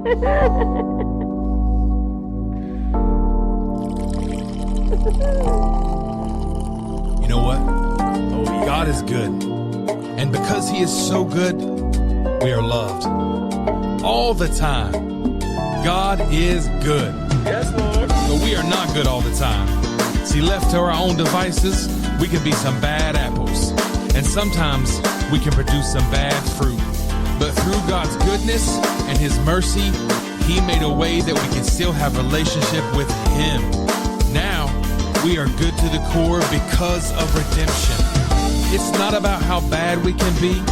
You know what? God is good. And because he is so good, we are loved. All the time. God is good. Yes, Lord. But we are not good all the time. See, left to our own devices, we can be some bad apples. And sometimes we can produce some bad fruit. But through God's goodness and his mercy, he made a way that we can still have a relationship with him. Now, we are good to the core because of redemption. It's not about how bad we can be.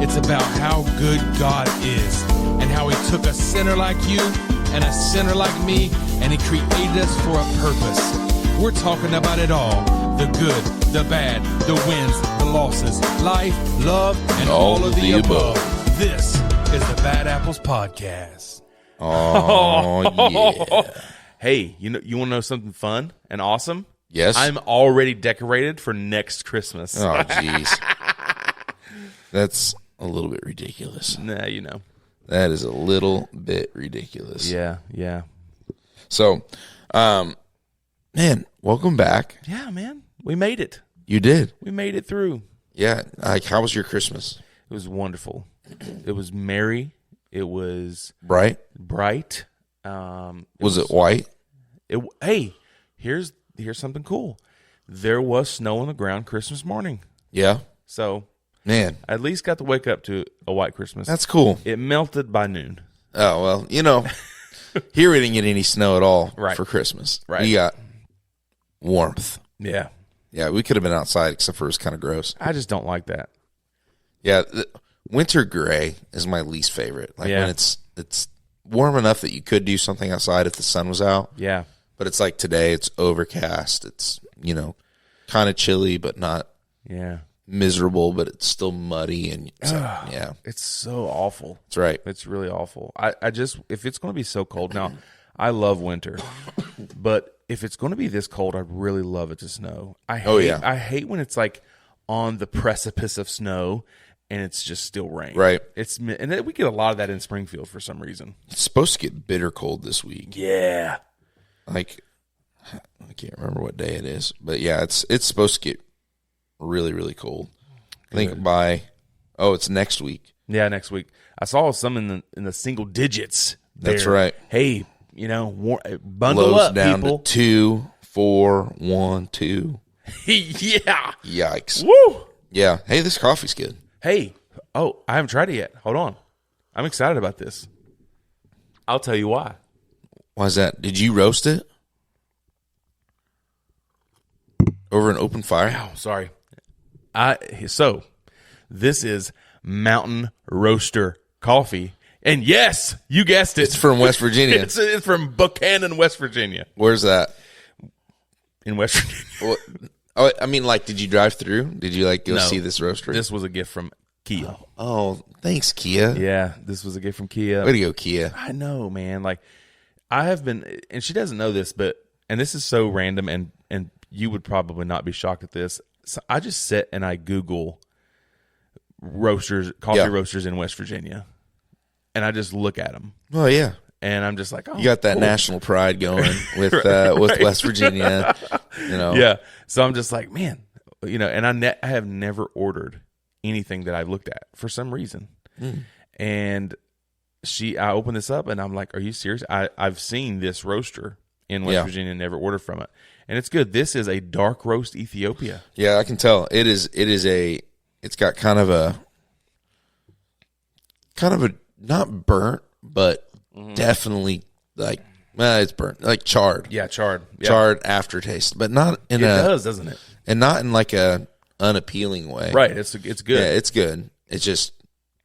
It's about how good God is and how he took a sinner like you and a sinner like me and he created us for a purpose. We're talking about it all. The good, the bad, the wins, the losses, life, love, and all of the above. This is the Bad Apples Podcast. Oh, yeah. Hey, you want to know something fun and awesome? Yes. I'm already decorated for next Christmas. Oh, jeez. That's a little bit ridiculous. Nah, you know. That is a little bit ridiculous. Yeah. So, man, welcome back. Yeah, man. We made it. You did. We made it through. Yeah. Like, how was your Christmas? It was wonderful. It was merry. It was Bright? Was it white? Hey, here's something cool. There was snow on the ground Christmas morning. Yeah. So, man, I at least got to wake up to a white Christmas. That's cool. It melted by noon. Oh, well, here we didn't get any snow at all for Christmas. Right. We got warmth. Yeah. Yeah, we could have been outside, except for it was kind of gross. I just don't like that. Yeah, winter gray is my least favorite. Like Yeah. when it's warm enough that you could do something outside if the sun was out. Yeah. But it's like today, it's overcast. It's, kind of chilly, but not miserable, but it's still muddy. And yeah. It's so awful. That's right. It's really awful. I just, if it's going to be so cold now, I love winter, but if it's going to be this cold, I'd really love it to snow. I hate when it's like on the precipice of snow and it's just still rain. Right. And then we get a lot of that in Springfield for some reason. It's supposed to get bitter cold this week. Yeah. Like, I can't remember what day it is, but yeah, it's supposed to get really, really cold. I think it's next week. Yeah, next week. I saw some in the single digits. That's there. right. Hey, bundle Lows up, down people. to 2, 4, 1, 2. Yeah. Yikes. Woo. Yeah. Hey, this coffee's good. Hey. Oh, I haven't tried it yet. Hold on. I'm excited about this. I'll tell you why. Why is that? Did you roast it? Over an open fire? Oh, sorry. So, this is Mountain Roaster Coffee. And yes, you guessed it. It's from West Virginia. It's from Buchanan, West Virginia. Where's that? In West Virginia. Oh, I mean, like, did you drive through? Did you, go No. see this roastery? This was a gift from Kia. Oh, thanks, Kia. Yeah, this was a gift from Kia. Way to go, Kia. I know, man. Like, I have been, and she doesn't know this, and this is so random, and you would probably not be shocked at this. So I just sit and I Google coffee roasters in West Virginia, and I just look at them. Oh, yeah. And I'm just like, oh, you got that cool. national pride going with West Virginia. Yeah. So I'm just like, man, and I have never ordered anything that I've looked at for some reason. And I opened this up and I'm like, are you serious? I've seen this roaster in West Virginia and never ordered from it. And it's good. This is a dark roast Ethiopia. Yeah, I can tell. It's got kind of a not burnt, but definitely it's burnt, like charred. Yeah, charred. Yep. Charred aftertaste, but not in it does, doesn't it? And not in like a unappealing way. Right. It's good. Yeah, it's good. It's just,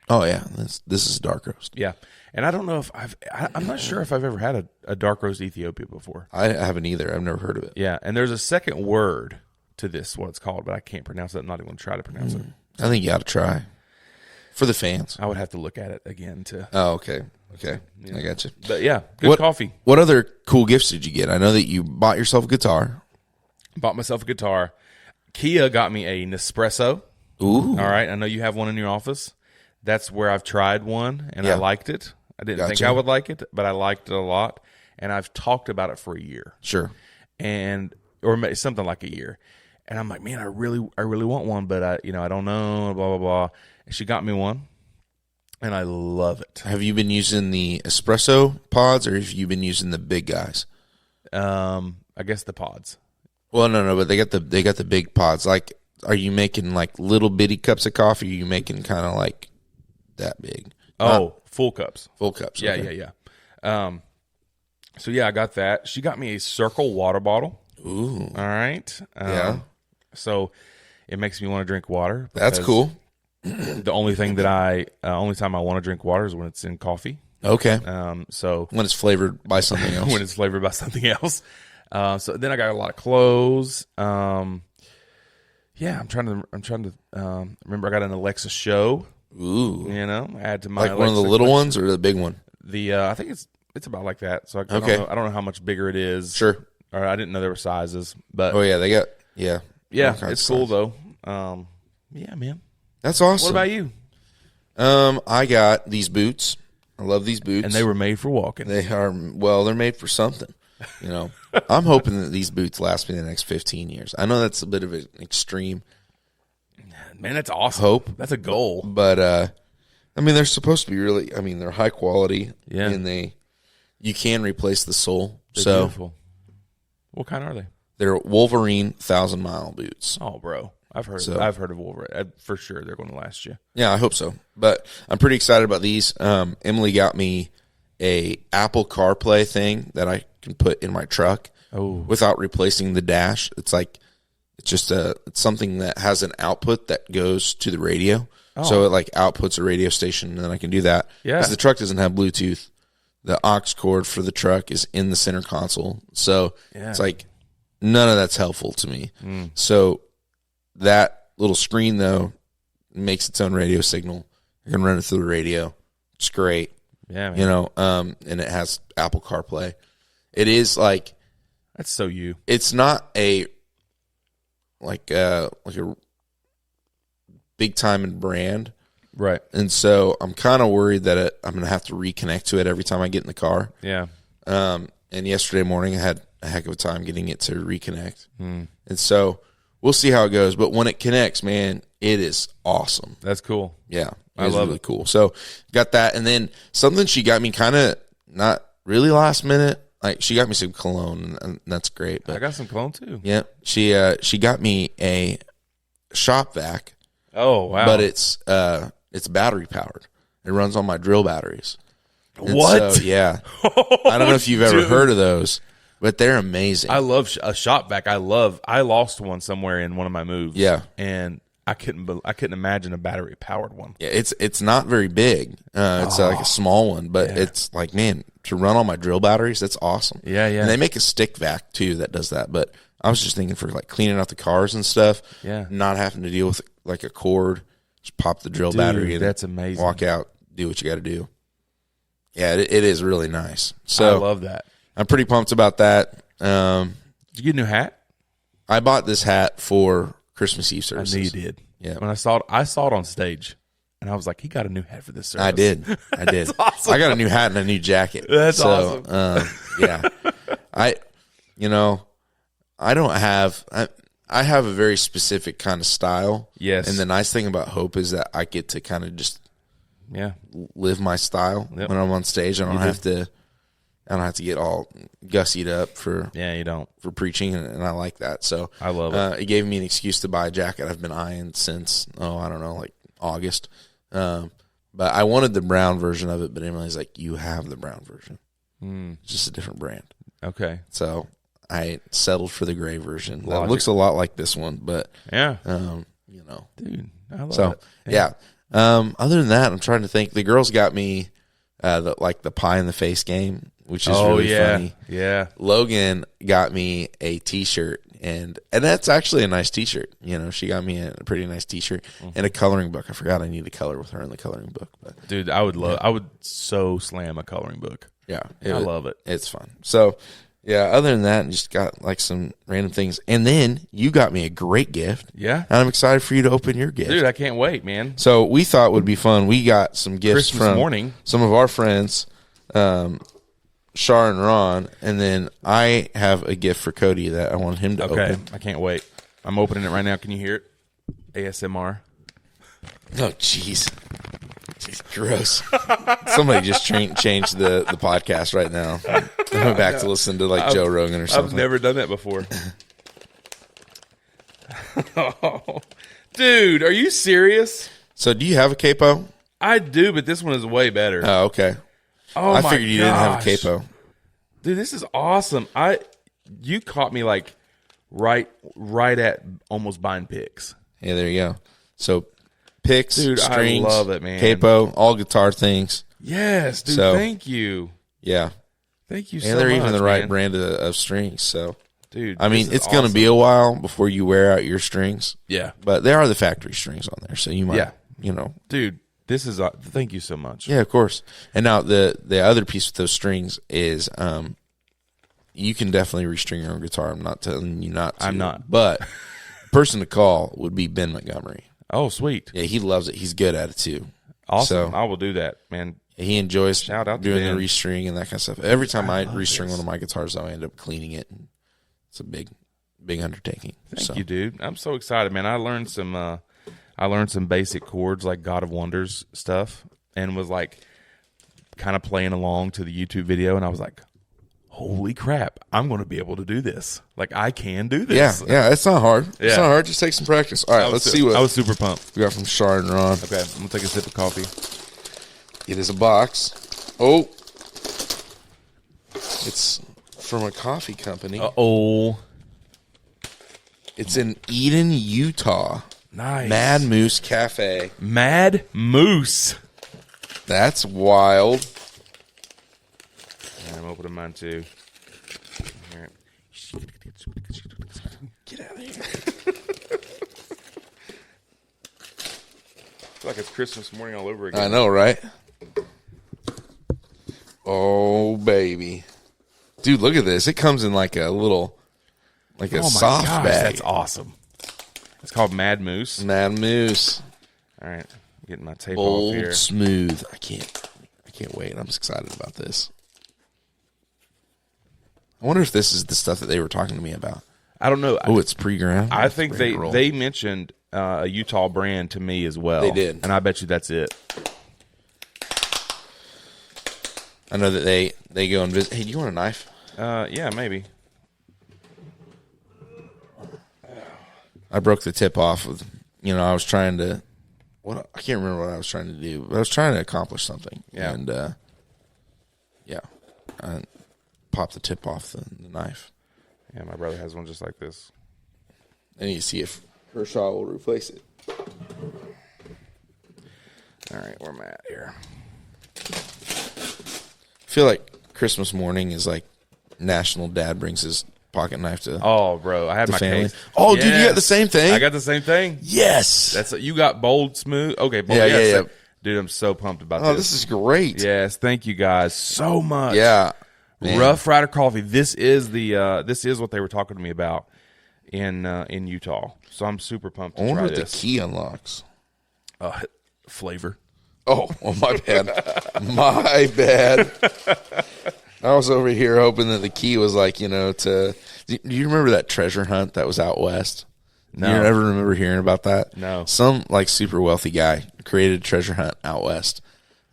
this is dark roast. Yeah. And I don't know if I'm not sure if I've ever had a dark roast Ethiopia before. I haven't either. I've never heard of it. Yeah. And there's a second word to this, what it's called, but I can't pronounce it. I'm not even going to try to pronounce it. I think you ought to try. For the fans. I would have to look at it again to. Oh, okay. Okay. Yeah. I got you. But yeah, good coffee. What other cool gifts did you get? I know that you bought yourself a guitar. Bought myself a guitar. Kia got me a Nespresso. Ooh. All right. I know you have one in your office. That's where I've tried one, and I liked it. I didn't think I would like it, but I liked it a lot, and I've talked about it for a year. Sure. Or something like a year. And I'm like, man, I really want one, but I don't know, blah, blah, blah. And she got me one, and I love it. Have you been using the espresso pods, or have you been using the big guys? I guess the pods. Well, no, but they got the big pods. Like, are you making like little bitty cups of coffee? Or are you making kind of like that big? Full cups. Full cups. Yeah, okay. yeah. So yeah, I got that. She got me a Circle water bottle. Ooh. All right. Yeah. So it makes me want to drink water. That's cool. The only thing that only time I want to drink water is when it's in coffee. Okay. So when it's flavored by something else. when it's flavored by something else. So then I got a lot of clothes. Yeah, I'm trying to remember. I got an Alexa Show. Ooh. Add to my like Alexa one of the little ones or the big one. I think it's about like that. So I don't know how much bigger it is. Sure. Or I didn't know there were sizes, but they got yeah, it's cool though. Yeah, man. That's awesome. What about you? I got these boots. I love these boots, And they were made for walking. they're made for something. I'm hoping that these boots last me the next 15 years. I know that's a bit of an extreme, Man, that's awesome. hope. That's a goal. But they're supposed to be really. They're high quality. Yeah. And you can replace the sole. They're beautiful. What kind are they? They're Wolverine 1,000-mile boots. Oh, bro, I've heard of Wolverine. For sure, they're going to last you. Yeah, I hope so. But I'm pretty excited about these. Emily got me a Apple CarPlay thing that I can put in my truck without replacing the dash. It's something that has an output that goes to the radio. So it like outputs a radio station, and then I can do that. Yeah. Because the truck doesn't have Bluetooth. The aux cord for the truck is in the center console. So it's like none of that's helpful to me. So that little screen, though, makes its own radio signal. I can run it through the radio. It's great. Yeah, man. And it has Apple CarPlay. It is like That's so you. It's not a big time in brand. Right. And so I'm kind of worried that I'm going to have to reconnect to it every time I get in the car. Yeah. And yesterday morning I had a heck of a time getting it to reconnect. And so we'll see how it goes. But when it connects, man, it is awesome. That's cool. Yeah. I love really it. Cool. So got that. And then something she got me kind of not really last minute. Like she got me some cologne, and that's great. But I got some cologne too. yeah, she got me a shop vac. Oh, wow. But it's battery powered. It runs on my drill batteries. And What? So, yeah. I don't know if you've ever heard of those, but they're amazing. I love a shop vac. I lost one somewhere in one of my moves. Yeah. And I couldn't imagine a battery powered one. Yeah, it's not very big. It's like a small one, but it's like, man, to run on my drill batteries, that's awesome. Yeah, yeah. And they make a stick vac too that does that. But I was just thinking for like cleaning out the cars and stuff. Yeah. Not having to deal with like a cord. Just pop the drill battery and that's amazing. Walk out, do what you got to do. Yeah, it is really nice. So I love that. I'm pretty pumped about that. Did you get a new hat? I bought this hat for Christmas Eve services. I knew you did. Yeah. When I saw it on stage, and I was like, he got a new hat for this service. I did. That's awesome. I got a new hat and a new jacket. That's awesome. Yeah. I have a very specific kind of style. Yes. And the nice thing about Hope is that I get to kind of just live my style Yep. when I'm on stage. I don't have to get all gussied up for preaching, and I like that. So I love it. It gave me an excuse to buy a jacket I've been eyeing since like August. But I wanted the brown version of it, but Emily's like, you have the brown version. It's just a different brand. Okay. So I settled for the gray version. That Logic. looks a lot like this one, but Yeah. Dude, I love so it. yeah. Other than that, I'm trying to think. The girls got me the pie in the face game, which is really funny. Yeah. Logan got me a T-shirt, and that's actually a nice T-shirt. She got me a pretty nice T-shirt and a coloring book. I forgot I need to color with her in the coloring book, but Dude, I would so slam a coloring book. yeah, I love it. It's fun. So yeah, other than that, just got like some random things, and then you got me a great gift. Yeah. And I'm excited for you to open your gift. Dude, I can't wait, man. So we thought it would be fun. We got some gifts Christmas from morning. some of our friends Shar and Ron, and then I have a gift for Cody that I want him to open. I can't wait. I'm opening it right now. Can you hear it? ASMR. Oh, jeez. Gross. Somebody just changed the podcast right now. I went back to listen to like Joe Rogan or something. I've never done that before. Oh, dude, are you serious? So do you have a capo? I do, but this one is way better. Oh, okay. Oh, I my figured you didn't have a gosh. capo. Dude, this is awesome. You caught me like right at almost buying picks. Yeah, there you go. So picks, Dude, I strings, love it, man. capo, all guitar things. Yes, dude. So- Thank you. Yeah. Thank you so And much. they're even the right man. brand of strings. So, Dude, I mean, this is it's going to be a while before you wear out your strings. Yeah. But they are the factory strings on there. So you might, Yeah. Dude, this is thank you so much. Yeah, of course. And now the other piece with those strings is you can definitely restring your own guitar. I'm not telling you not to. I'm not. But the person to call would be Ben Montgomery. Oh, sweet. Yeah, he loves it. He's good at it too. Awesome. So- I will do that, man. He enjoys Shout out to doing Ben. the restring and that kind of stuff. Every time I love restring this. one of my guitars, though, I end up cleaning it. It's a big undertaking. Thank you, dude. I'm so excited, man. I learned some basic chords like God of Wonders stuff and was like kind of playing along to the YouTube video, and I was like, holy crap, I'm going to be able to do this. Like, I can do this. Yeah, it's not hard. It's Yeah. not hard. Just take some practice. All right, let's see what I was super pumped. we got from Shar and Ron. Okay, I'm going to take a sip of coffee. It is a box. Oh, it's from a coffee company. Uh-oh. It's in Eden, Utah. Nice. Mad Moose Cafe. Mad Moose. That's wild. And I'm opening mine too. Here. Get out of here. I feel like it's Christmas morning all over again. I know, right? Oh, baby. Dude, look at this. It comes in like a little, like a Oh my soft gosh, bag. that's awesome. It's called Mad Moose. Mad Moose. All right, I'm getting my tape Bold, off here. smooth. I can't wait. I'm excited about this. I wonder if this is the stuff that they were talking to me about. I don't know. Oh, it's pre-ground. I think Ready to roll. they mentioned a Utah brand to me as well. They did. And I bet you that's it. I know that they go and visit. Hey, do you want a knife? Yeah, maybe. I broke the tip off with, I was trying to, I can't remember what I was trying to do, but I was trying to accomplish something. Yeah. And, I popped the tip off the knife. Yeah, my brother has one just like this. I need to see if Kershaw will replace it. All right, where am I at here? I feel like Christmas morning is like National Dad brings his pocket knife to Oh, bro, I had the my family. case. Oh, dude, you got Yes. the same thing? I got the same thing. Yes. That's you got bold, smooth. Okay, bold. Yeah, yes. yeah. Dude, I'm so pumped about Oh, this. this is great. Yes, thank you guys so much. Yeah. Man. Rough Rider Coffee. This is this is what they were talking to me about in Utah. So I'm super pumped I to wonder try what the this. key unlocks. Flavor. Oh, my bad. My bad. I was over here hoping that the key was like, do you remember that treasure hunt that was out west? No. You ever remember hearing about that? No. Some like super wealthy guy created a treasure hunt out west.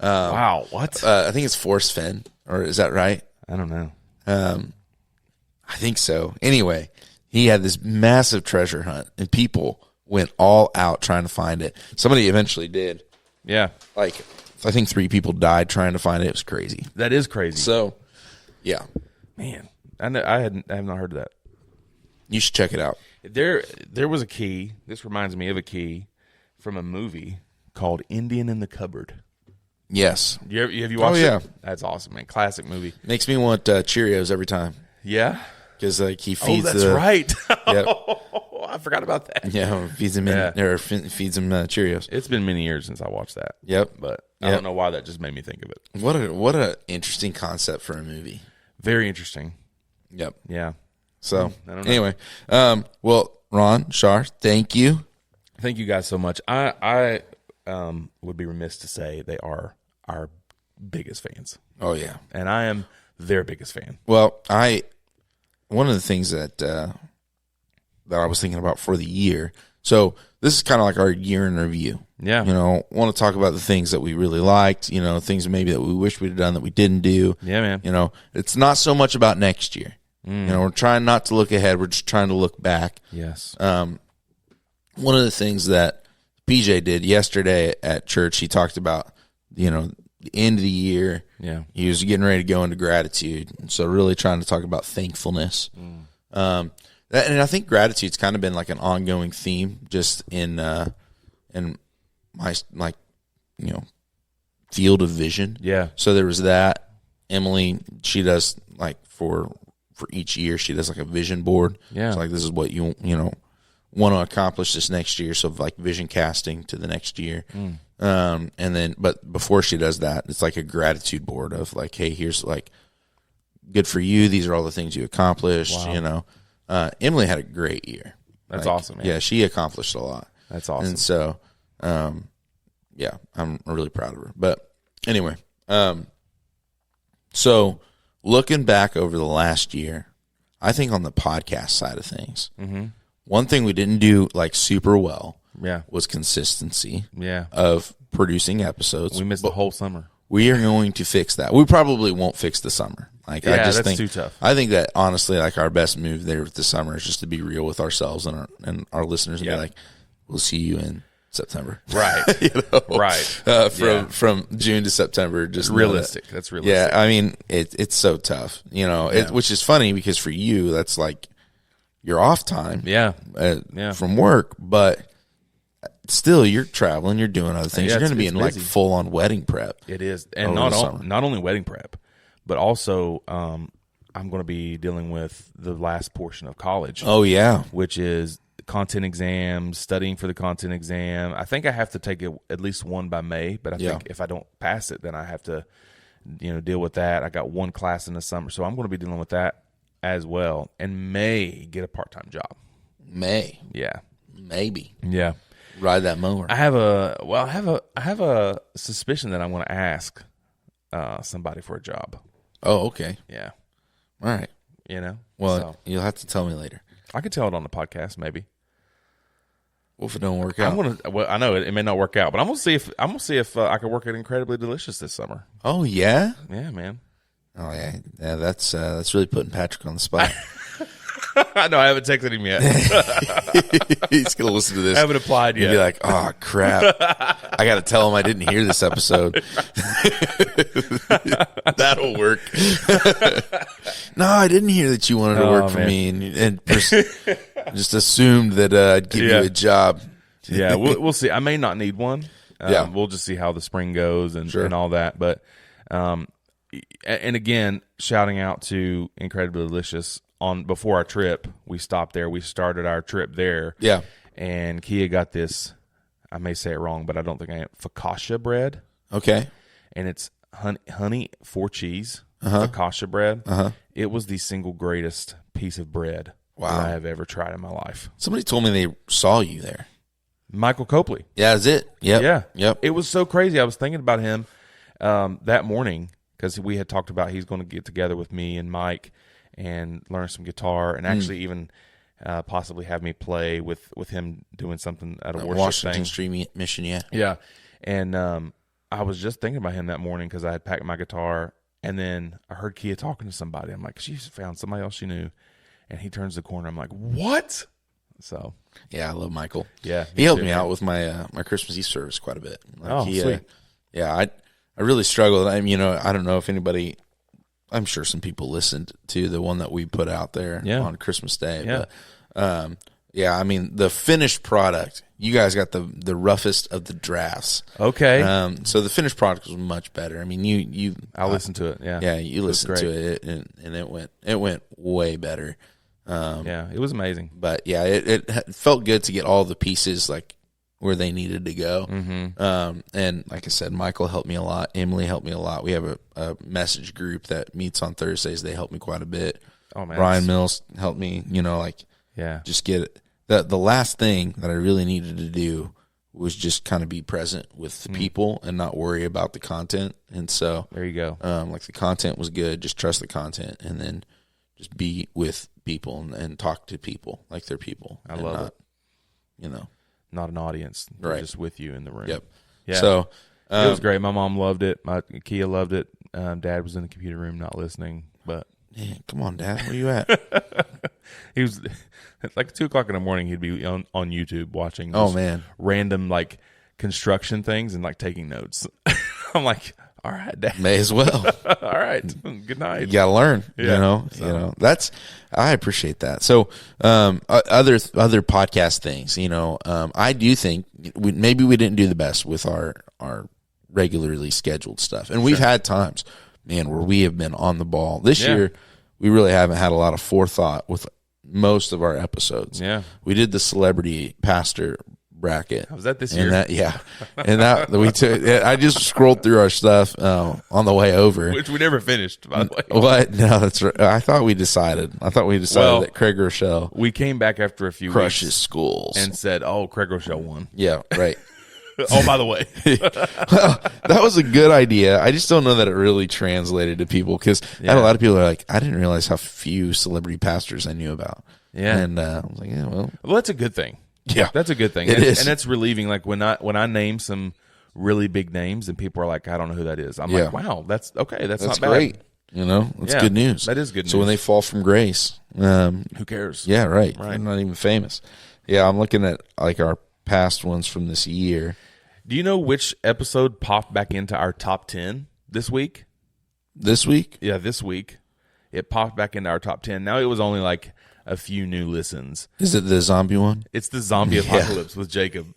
Wow, what? I think it's Forrest Fenn, or is that right? I don't know. I think so. Anyway, he had this massive treasure hunt, and people went all out trying to find it. Somebody eventually did. Yeah, Like, I think 3 people died trying to find it. It was crazy. that is crazy. So, yeah, Man, I have not heard of that. you should check it out. There was a key. This reminds me of a key from a movie called Indian in the Cupboard. Yes. Have you watched yeah. it? That's awesome, man. Classic movie. Makes me want Cheerios every time Yeah. because like he feeds. Oh, that's right. Yep. I forgot about that. Yeah, feeds him feeds him Cheerios. It's been many years since I watched that. Yep. But I Yep. don't know why that just made me think of it. What a interesting concept for a movie. Very interesting. Yep. Yeah. So I don't know. anyway, well, Ron, Shar, thank you. Thank you guys so much. I would be remiss to say they are our biggest fans. Oh yeah, and I am their biggest fan. Well, one of the things that I was thinking about for the year. So this is kind of like our year in review. Yeah. Want to talk about the things that we really liked, things maybe that we wish we'd have done that we didn't do. Yeah, man. It's not so much about next year. We're trying not to look ahead. We're just trying to look back. Yes. One of the things that PJ did yesterday at church, he talked about, the end of the year. Yeah. He was getting ready to go into gratitude. So really trying to talk about thankfulness. And I think gratitude's kind of been like an ongoing theme just in my field of vision. Yeah. So there was that. Emily, she does like for each year, she does like a vision board. Yeah. So like this is what you want to accomplish this next year. So like vision casting to the next year. And then, but before she does that, it's like a gratitude board of like, hey, here's like good for you. These are all the things you accomplished. Wow. Emily had a great year. That's awesome, man. Yeah, she accomplished a lot. That's awesome. And so, yeah, I'm really proud of her. But anyway, so looking back over the last year, I think on the podcast side of things, one thing we didn't do like super well was consistency of producing episodes. We missed the whole summer. We are going to fix that. We probably won't fix the summer. Like I just that's think too tough. I think that honestly, like our best move there with the summer is just to be real with ourselves and our listeners and be like, we'll see you in September. Right. Right. From June to September, just realistic. That's realistic. Yeah. I mean, it's so tough, which is funny because for you, that's like your off time. From work, but still you're traveling, you're doing other things. You're going to be in busy. Like full on wedding prep. It is. And not only wedding prep, but also, I'm going to be dealing with the last portion of college. Oh yeah. Which is content exams, studying for the content exam. I think I have to take at least one by May, but I think if I don't pass it, then I have to, deal with that. I got one class in the summer, so I'm going to be dealing with that as well, and may get a part-time job. Maybe. Yeah. Ride that mower. I have a suspicion that I'm going to ask somebody for a job. Oh, okay. Yeah. All right. Well, you'll have to tell me later. I could tell it on the podcast, maybe. Well, if it don't work out, I know it may not work out, but I'm gonna see if I can work at Incredibly Delicious this summer. Oh yeah, yeah, man. Oh yeah. That's really putting Patrick on the spot. I know I haven't texted him yet. He's gonna listen to this. I haven't applied yet. He'll be like, "Oh crap! I got to tell him I didn't hear this episode." That'll work. No, I didn't hear that you wanted to work for me, and just assumed that I'd give you a job. Yeah, we'll see. I may not need one. We'll just see how the spring goes and all that. But and again, shouting out to Incredibly Delicious. Before our trip, we stopped there. We started our trip there. Yeah. And Kia got this, I may say it wrong, but I don't think I am, focaccia bread. Okay. And it's honey 4 cheese, focaccia bread. It was the single greatest piece of bread that I have ever tried in my life. Somebody told me they saw you there. Michael Copley. Yeah, that's it. Yep. Yeah. Yep. It was so crazy. I was thinking about him that morning because we had talked about he's going to get together with me and Mike and learn some guitar, and actually even possibly have me play with him doing something at a worship Washington thing. Street mission, yeah. Yeah. And I was just thinking about him that morning because I had packed my guitar, and then I heard Kia talking to somebody. I'm like, she found somebody else she knew, and he turns the corner. I'm like, what? So yeah, I love Michael. Yeah, he helped me out with my my Christmas Eve service quite a bit. Like sweet. Yeah, I really struggled. I don't know if anybody. I'm sure some people listened to the one that we put out there on Christmas Day. Yeah. But, I mean, the finished product, you guys got the roughest of the drafts. Okay. So the finished product was much better. I mean, I listened to it. Yeah. Yeah, you listened to it, and it went way better. Yeah, it was amazing. But yeah, it felt good to get all the pieces like where they needed to go. And like I said, Michael helped me a lot. Emily helped me a lot. We have a message group that meets on Thursdays. They help me quite a bit. Oh man, Brian Mills helped me, just get it. The last thing that I really needed to do was just kind of be present with the people and not worry about the content. And so there you go. Like the content was good. Just trust the content and then just be with people and talk to people like they're people. I love it. You know, not an audience. They're right. just with you in the room. Yep. Yeah. So it was great. My mom loved it. My Kia loved it. Dad was in the computer room not listening, but man, come on, Dad, where you at? he was like 2:00 in the morning. He'd be on YouTube watching. Random like construction things and like taking notes. I'm like, all right, Dad. May as well. All right. Good night. You gotta learn. Yeah. You know. I appreciate that. So, other podcast things. You know, I do think maybe we didn't do the best with our regularly scheduled stuff, and we've had times, man, where we have been on the ball. This year, we really haven't had a lot of forethought with most of our episodes. Yeah, we did the celebrity pastor bracket. Was that this year? And that we took. I just scrolled through our stuff on the way over, which we never finished. By the way, what? No, that's right. I thought we decided that Craig Rochelle. We came back after a few crushes weeks schools and said, "Oh, Craig Rochelle won." Yeah, right. Oh, by the way, well, that was a good idea. I just don't know that it really translated to people because I had a lot of people that are like, I didn't realize how few celebrity pastors I knew about. Yeah, and I was like, yeah, well, that's a good thing. Yeah, that's a good thing. It is, and it's relieving. Like when I name some really big names and people are like, I don't know who that is. I'm like, wow, that's okay. That's not great. bad. You know, that's good news. That is good news. So when they fall from grace, who cares? Yeah, right. They're not even famous. Yeah, I'm looking at like our past ones from this year. Do you know which episode popped back into our top 10 this week? This week? Yeah, this week. It popped back into our top 10. Now it was only like a few new listens. Is it the zombie one? It's the zombie apocalypse with Jacob.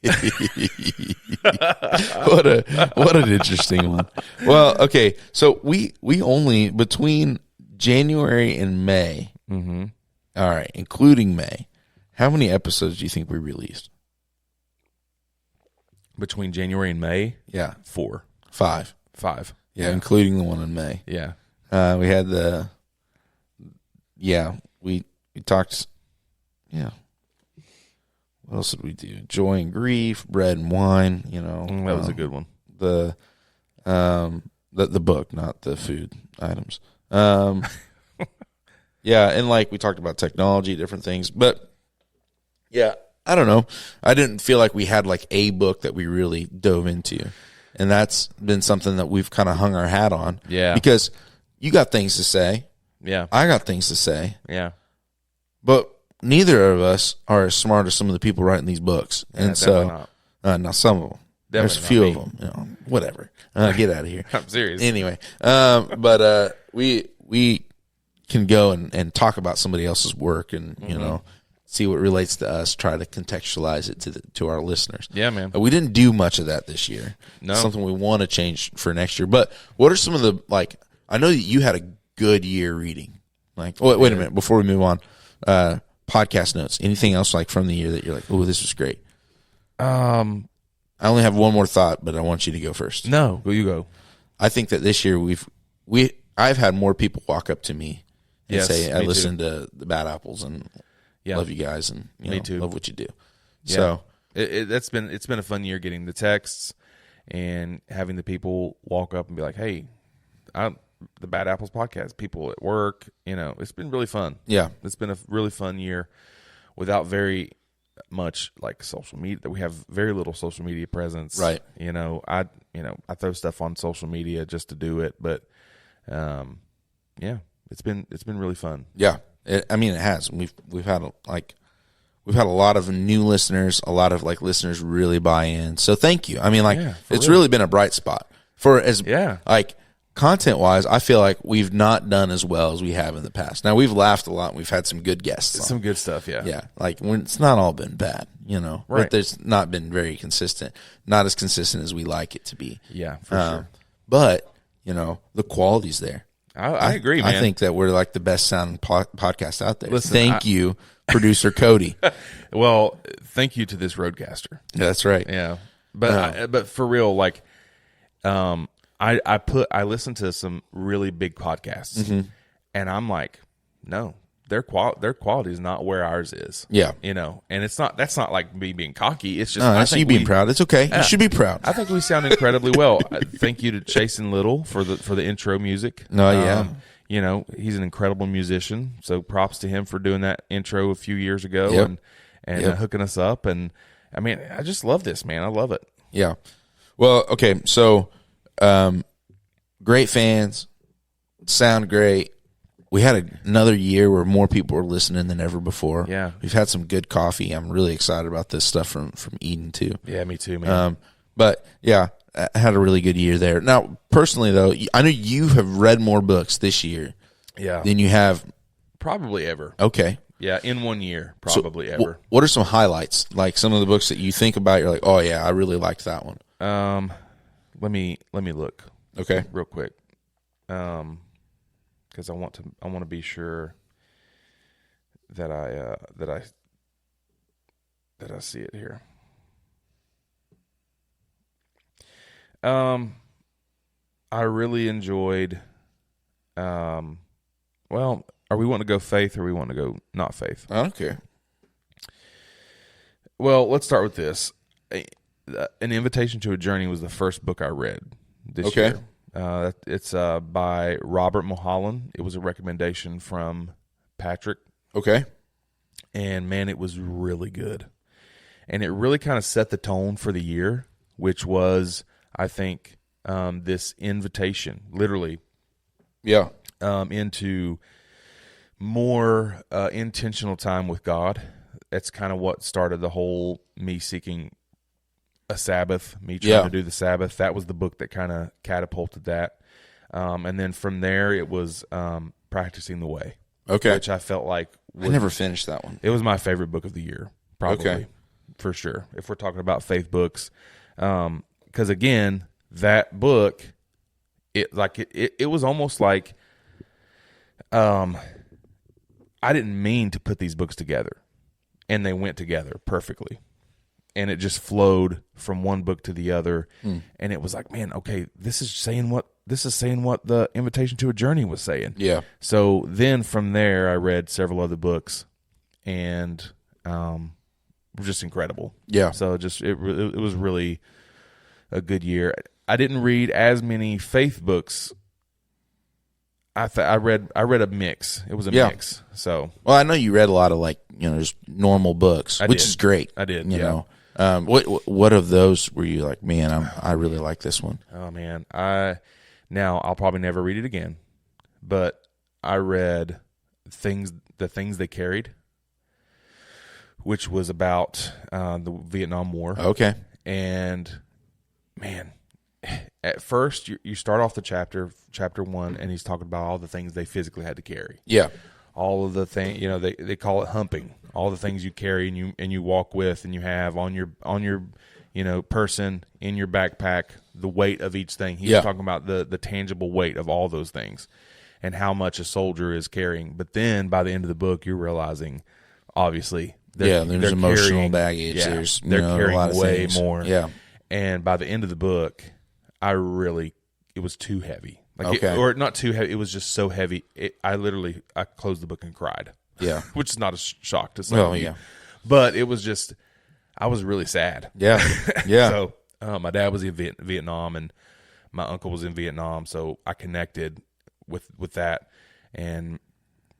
What an interesting one. Well, okay, so we only between January and May. Mm-hmm. All right, including May. How many episodes do you think we released? Between January and May? Yeah. 4. 5. Yeah, including the one in May. Yeah. We had we talked, what else did we do? Joy and grief, bread and wine, you know. That was a good one. The book, not the food items. Yeah, and like we talked about technology, different things. But, yeah, I don't know. I didn't feel like we had like a book that we really dove into. And that's been something that we've kind of hung our hat on. Yeah. Because you got things to say. Yeah. I got things to say. Yeah. But neither of us are as smart as some of the people writing these books. And so, not some of them. There's a few of them. You know, whatever. Get out of here. I'm serious. Anyway, but we can go and talk about somebody else's work and, you know, see what relates to us, try to contextualize it to our listeners. Yeah, man. We didn't do much of that this year. No. It's something we want to change for next year. But what are some of the, like, I know that you had a good year reading. Like, wait a minute, before we move on, podcast notes. Anything else like from the year that you're like, oh, this was great? I only have one more thought, but I want you to go first. No, you go. I think that this year I've had more people walk up to me and say, I listened to the Bad Apples and love you guys and me too. Love what you do. Yeah. So it's been a fun year getting the texts and having the people walk up and be like, hey, the Bad Apples podcast, people at work, you know, it's been really fun. Yeah. It's been a really fun year without very much like social media. We have very little social media presence. Right. I throw stuff on social media just to do it, but it's been really fun. Yeah. It has. We've had a lot of new listeners, a lot of like listeners really buy in. So thank you. It's really been a bright spot for like content wise. I feel like we've not done as well as we have in the past. Now we've laughed a lot. And we've had some good guests, some good stuff. Yeah. Yeah. Like when it's not all been bad, right. But there's not been very consistent, not as consistent as we like it to be. Yeah, for sure. But the quality's there. I agree, man. I think that we're like the best sounding podcast out there. Listen, thank you, producer Cody. Well, thank you to this roadcaster. Yeah, that's right. Yeah, but for real, like, I listen to some really big podcasts, and I'm like, no, their quality is not where ours is. Yeah. And that's not like me being cocky. It's just, No, that's you being proud. It's okay. You should be proud. I think we sound incredibly well. Thank you to Chasen Little for the intro music. No, yeah. He's an incredible musician. So props to him for doing that intro a few years ago and hooking us up. And I mean, I just love this, man. I love it. Yeah. Well, okay. So, great fans, sound great. We had another year where more people were listening than ever before. Yeah. We've had some good coffee. I'm really excited about this stuff from Eden too. Yeah, me too, man. But yeah, I had a really good year there. Now, personally though, I know you have read more books this year than you have probably ever. Okay. Yeah, in 1 year, probably ever. What are some highlights? Like some of the books that you think about, you're like, oh yeah, I really liked that one. Let me look. Okay. Real quick. Because I want to be sure that I see it here. I really enjoyed. Well, are we wanting to go faith or we want to go not faith? I don't care. Well, let's start with this. An Invitation to a Journey was the first book I read this year. It's by Robert Mulholland. It was a recommendation from Patrick. Okay. And, man, it was really good. And it really kind of set the tone for the year, which was, I think, this invitation, literally, into more intentional time with God. That's kind of what started the whole me seeking a Sabbath, me trying to do the Sabbath. That was the book that kind of catapulted that. And then from there, it was Practicing the Way. Okay. Which I felt like I never finished that one. It was my favorite book of the year, probably, for sure, if we're talking about faith books. Because, again, that book, it was almost like I didn't mean to put these books together, and they went together perfectly. And it just flowed from one book to the other, and it was like, man, okay, this is saying what the Invitation to a Journey was saying. Yeah. So then from there, I read several other books, and were just incredible. Yeah. So it was really a good year. I didn't read as many faith books. I read a mix. It was a mix. So well, I know you read a lot of just normal books, which is great. I did. You know. What of those were you like, man, I really like this one? Oh man. Now I'll probably never read it again. But I read the things they carried, which was about the Vietnam War. Okay. And man, at first you start off the chapter 1, and he's talking about all the things they physically had to carry. Yeah. All of the things, they call it humping. All the things you carry and you walk with and you have on your person, in your backpack, the weight of each thing. He's talking about the tangible weight of all those things and how much a soldier is carrying. But then by the end of the book, you're realizing, obviously, there's emotional baggage. Yeah, there's they're carrying a lot of way things. more. Yeah. And by the end of the book, it was too heavy. Or not too heavy. It was just so heavy. I closed the book and cried. Yeah. Which is not a shock to some of you. But it was just, I was really sad. Yeah. Yeah. So my dad was in Vietnam, and my uncle was in Vietnam. So I connected with that. And,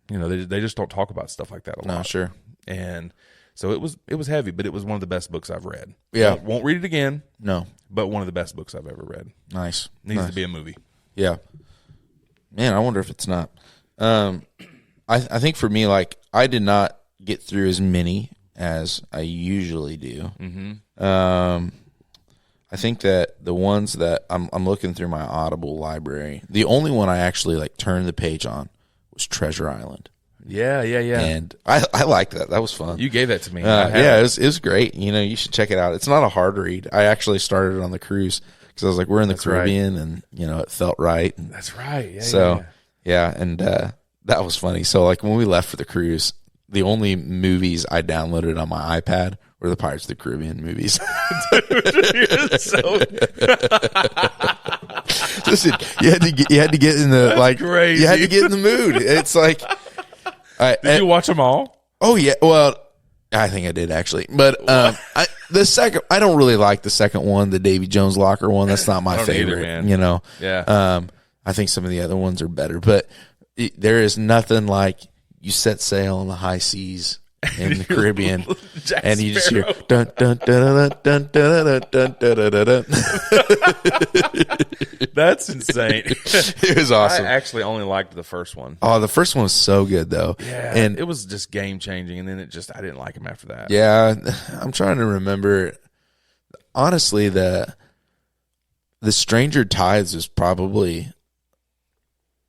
they just don't talk about stuff like that a lot. No, sure. And so it was heavy, but it was one of the best books I've read. Yeah. Won't read it again. No. But one of the best books I've ever read. Nice. Needs to be a movie. Yeah. Man, I wonder if it's not. I think for me, I did not get through as many as I usually do. Mm-hmm. I think that the ones that I'm looking through my Audible library, the only one I actually turned the page on was Treasure Island. Yeah. And I liked that. That was fun. You gave that to me. It was great. You should check it out. It's not a hard read. I actually started it on the cruise because I was like, we're in the Caribbean, and it felt right. That's right. Yeah. And that was funny. So when we left for the cruise, the only movies I downloaded on my iPad were the Pirates of the Caribbean movies. Listen, you had to get in the crazy. You had to get in the mood. It's Did you watch them all? Oh yeah. Well, I think I did actually, but the second, I don't really like the second one, the Davy Jones locker one. That's not my favorite, man. you know. Yeah. I think some of the other ones are better, but there is nothing like you set sail on the high seas in the Caribbean, and you just hear dun dun dun dun dun dun dun dun dun dun. That's insane. It was awesome. I actually only liked the first one. Oh, the first one was so good though. Yeah, and it was just game changing, and then I didn't like him after that. Yeah, I'm trying to remember. Honestly, the Stranger Tides is probably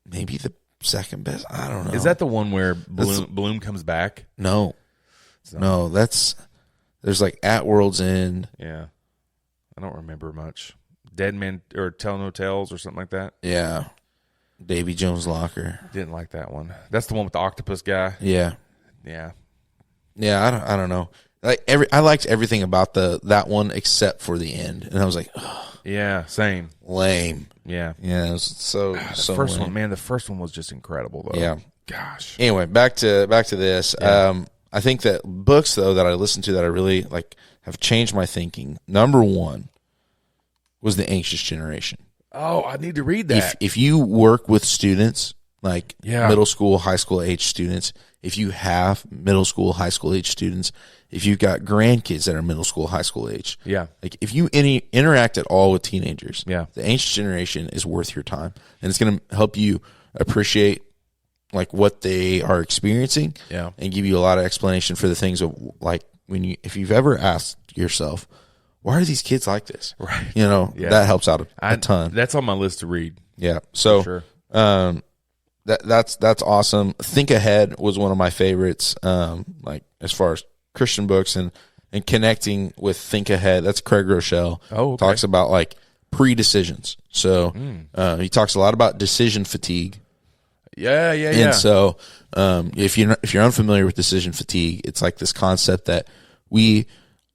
maybe the second best. I don't know. Is that the one where Bloom comes back? No. No, there's like At World's End. Yeah. I don't remember much. Dead Men or Tell No Tales or something like that. Yeah. Davy Jones Locker. Didn't like that one. That's the one with the octopus guy. Yeah. Yeah. Yeah, I don't know. I liked everything about that one except for the end. And I was like, oh, yeah, same. Lame. Yeah. Yeah, it was so first lame. one, man, the first one was just incredible though. Yeah. Gosh. Anyway, back to this. Yeah. I think that books though that I listened to that I really like have changed my thinking. Number one was The Anxious Generation. Oh, I need to read that. If you work with students, like Yeah. middle school, high school age students, if you have middle school, high school age students, if you've got grandkids that are middle school, high school age, Yeah. like if you interact at all with teenagers, Yeah. The Anxious Generation is worth your time, and it's going to help you appreciate like what they are experiencing, Yeah. and give you a lot of explanation for the things of like if you've ever asked yourself, why are these kids like this? Right. You know, Yeah. that helps out a ton. That's on my list to read. Yeah. So, Sure. that's awesome. Think Ahead was one of my favorites. Like as far as Christian books and connecting with Think Ahead. That's Craig Rochelle. Oh, okay. Talks about like pre-decisions. So, he talks a lot about decision fatigue. Yeah. And so, if you're unfamiliar with decision fatigue, it's like this concept that we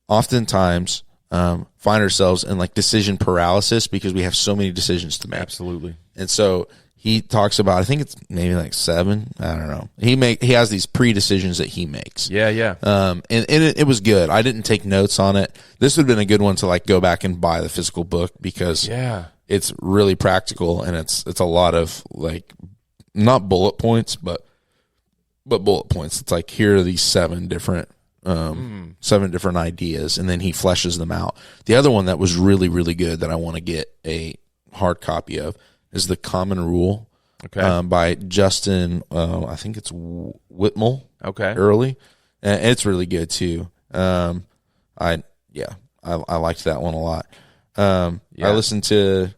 oftentimes find ourselves in like decision paralysis because we have so many decisions to make. Absolutely. And so he talks about, I think it's maybe like 7. I don't know. He has these pre-decisions that he makes. Yeah. And it was good. I didn't take notes on it. This would have been a good one to like go back and buy the physical book because it's really practical and it's a lot of like not bullet points, but bullet points. It's like here are these 7 different ideas, and then he fleshes them out. The other one that was really, really good that I want to get a hard copy of is The Common Rule, by Justin. I think it's Whitmell. Okay, Early, and it's really good too. I liked that one a lot. I listened to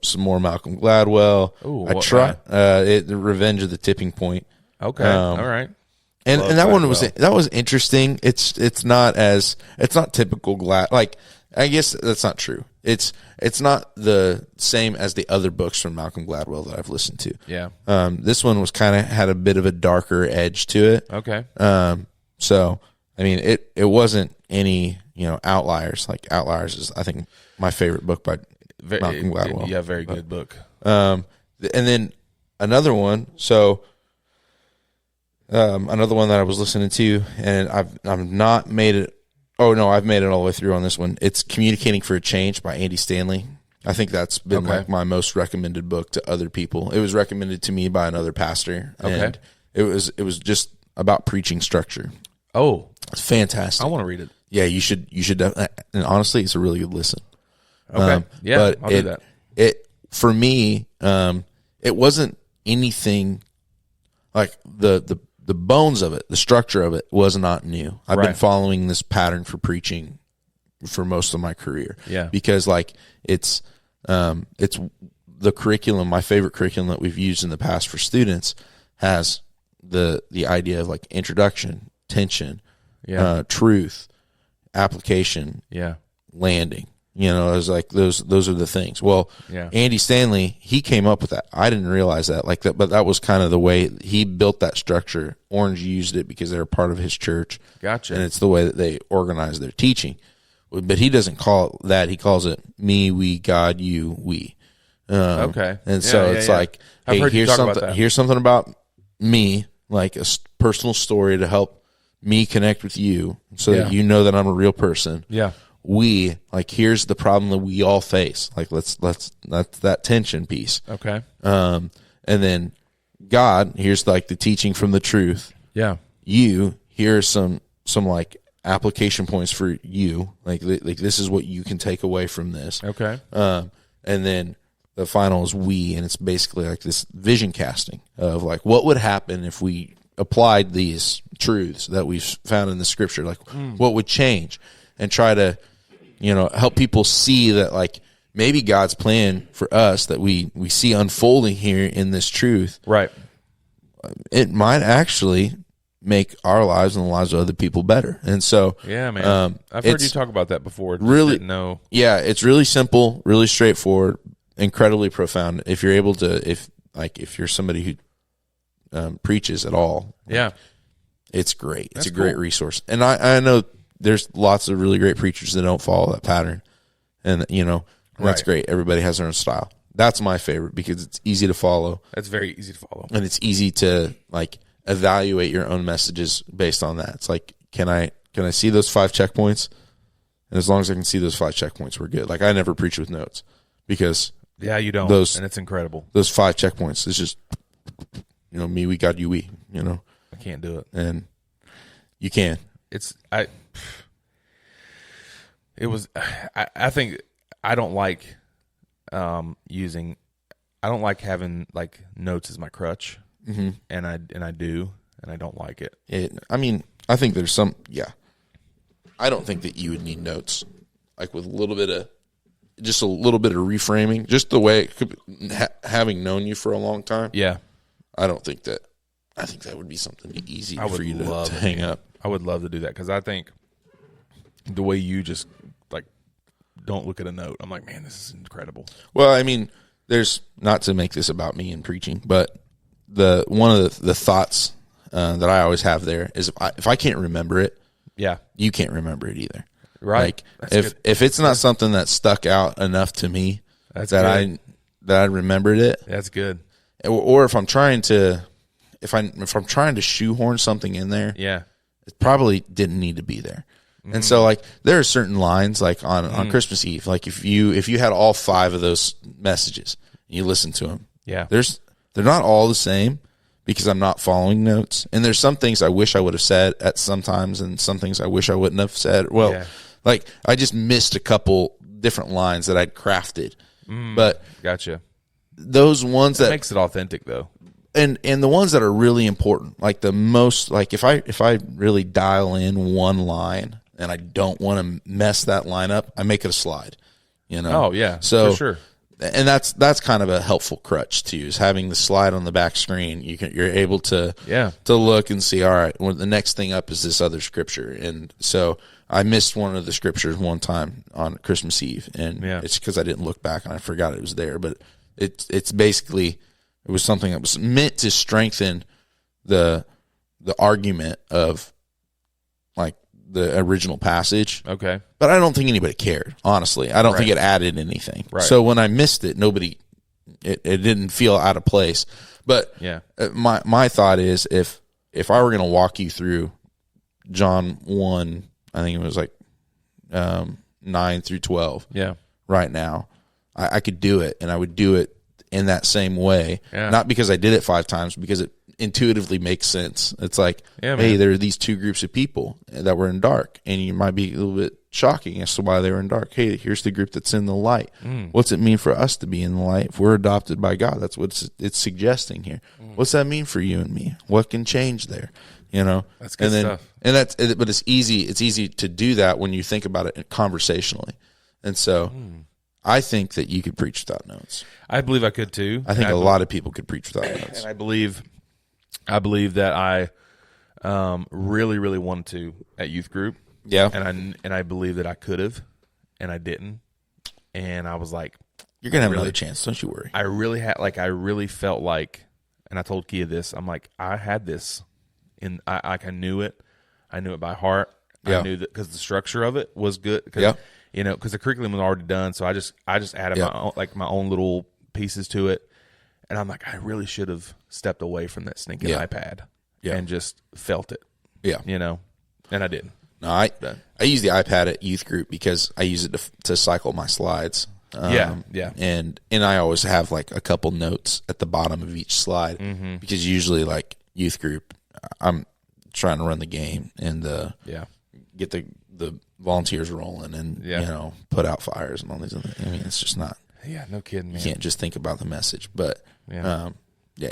some more Malcolm Gladwell. Ooh, I tried The Revenge of the Tipping Point. Okay, all right. And that one was interesting. It's not typical like I guess that's not true. It's not the same as the other books from Malcolm Gladwell that I've listened to. Yeah. This one was kind of had a bit of a darker edge to it. Okay. So I mean it wasn't any outliers. Like Outliers is I think my favorite book by Malcolm Gladwell. Yeah, very good book. And then another one. So. Another one that I was listening to, and I've not made it. Oh no, I've made it all the way through on this one. It's Communicating for a Change by Andy Stanley. I think that's been like my most recommended book to other people. It was recommended to me by another pastor, and it was just about preaching structure. Oh, it's fantastic. I want to read it. Yeah, you should. And honestly, it's a really good listen. Okay, but I'll do that. It for me, it wasn't anything like the bones of it, the structure of it was not new. I've been following this pattern for preaching for most of my career. Yeah. Because like it's the curriculum, my favorite curriculum that we've used in the past for students has the idea of like introduction, tension, truth, application, landing. It's like those are the things. Well, Andy Stanley, he came up with that. I didn't realize that like that, but that was kind of the way he built that structure. Orange used it because they're part of his church. Gotcha. And it's the way that they organize their teaching. But he doesn't call it that. He calls it me, we, God, you, we. Okay. And so it's like, I've hey, heard you here's talk something. about that. Here's something about me. like a personal story to help me connect with you so that you know that I'm a real person. Yeah. Here's the problem that we all face. Like, that's that tension piece. Okay. And then God, here's like the teaching from the truth. Yeah. Here's some like application points for you. Like this is what you can take away from this. Okay. And then the final is and it's basically like this vision casting of like what would happen if we applied these truths that we've found in the scripture. Like what would change, and try to, help people see that like maybe God's plan for us that we see unfolding here in this truth. Right. It might actually make our lives and the lives of other people better. And so, yeah, man, I've heard you talk about that before. Really, no. Yeah, it's really simple, really straightforward, incredibly profound. If you're able to, if you're somebody who preaches at all, yeah, it's great. That's it's a great resource. And I know there's lots of really great preachers that don't follow that pattern, and that's great. Everybody has their own style. That's my favorite because it's easy to follow. That's very easy to follow, and it's easy to like evaluate your own messages based on that. It's like, can I see those 5 checkpoints? And as long as I can see those 5 checkpoints, we're good. Like, I never preach with notes because you don't, and it's incredible. Those 5 checkpoints is just, me, we, God, you, we. I can't do it, and you can. I think I don't like using. I don't like having like notes as my crutch. Mm-hmm. And I do, and I don't like it. I think there's some, I don't think that you would need notes, like with a little bit of reframing, just the way it could be, having known you for a long time. Yeah. I think that would be something easy for you to hang up. I would love to do that because I think the way you just like don't look at a note, I'm like, man, this is incredible. Well, there's, not to make this about me and preaching, but one of the thoughts that I always have there is if I can't remember it, you can't remember it either. Right. Like if it's not something that stuck out enough to me that I remembered it, that's good. Or if I'm trying to shoehorn something in there, it probably didn't need to be there. And so like there are certain lines like on Christmas Eve, like if you had all 5 of those messages and you listen to them, they're not all the same because I'm not following notes. And there's some things I wish I would have said at some times and some things I wish I wouldn't have said. Well, like I just missed a couple different lines that I'd crafted. But gotcha. Those ones that makes it authentic though. And the ones that are really important, like the most, like if I really dial in one line and I don't want to mess that line up, I make it a slide, Oh yeah. So for sure. And that's kind of a helpful crutch to use, having the slide on the back screen. You're able to look and see, all right, well, the next thing up is this other scripture. And so I missed one of the scriptures one time on Christmas Eve, and it's because I didn't look back and I forgot it was there. But it's basically, it was something that was meant to strengthen the argument of like the original passage. Okay. But I don't think anybody cared, honestly. I don't think it added anything. Right. So when I missed it, it didn't feel out of place. But my thought is if I were going to walk you through John 1, I think it was like 9 through 12 right now, I could do it, and I would do it in that same way. Yeah. Not because I did it 5 times, because it intuitively makes sense. It's like, hey, there are these 2 groups of people that were in dark, and you might be a little bit shocking as to why they were in dark. Hey, here's the group that's in the light. What's it mean for us to be in the light? If we're adopted by God, that's what it's suggesting here. What's that mean for you and me? What can change there? That's good stuff. But it's easy to do that when you think about it conversationally. And so I think that you could preach without notes. I believe I could too. I think a lot of people could preach without notes. And I believe that I really, really wanted to at youth group. Yeah. And I believe that I could have, and I didn't. And I was like, you're going to have another chance. Don't you worry. I really felt like, and I told Kia this, I'm like, I had this I knew it. I knew it by heart. I knew that because the structure of it was good. Because the curriculum was already done. So I just added my own little pieces to it. And I'm like, I really should have stepped away from that stinking iPad and just felt it. Yeah. And I didn't. No, I use the iPad at youth group because I use it to cycle my slides. Yeah. And I always have like a couple notes at the bottom of each slide because usually like youth group, I'm trying to run the game and get the volunteers rolling and put out fires and all these other things. I mean, it's just not. Yeah, no kidding, man. You can't just think about the message, but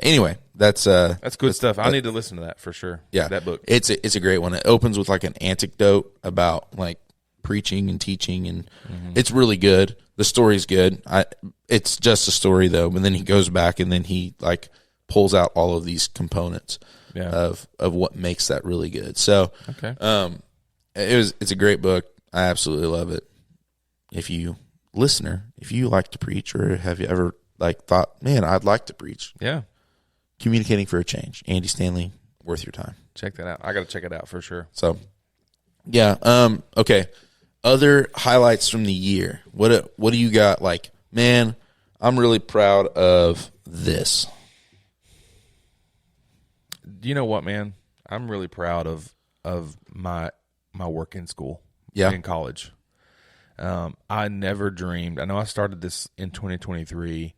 anyway, that's good stuff. I need to listen to that for sure. Yeah, that book. It's a great one. It opens with like an anecdote about like preaching and teaching, and it's really good. The story's good. It's just a story though, but then he goes back and then he like pulls out all of these components of what makes that really good. So, it's a great book. I absolutely love it. If you like to preach, or have you ever like thought, man, I'd like to preach? Yeah. Communicating for a Change. Andy Stanley, worth your time. Check that out. I got to check it out for sure. So, yeah. Okay. Other highlights from the year. What do you got? Like, man, I'm really proud of this. You know what, man? I'm really proud of my work in school. Yeah. In college. I never dreamed. I know I started this in 2023,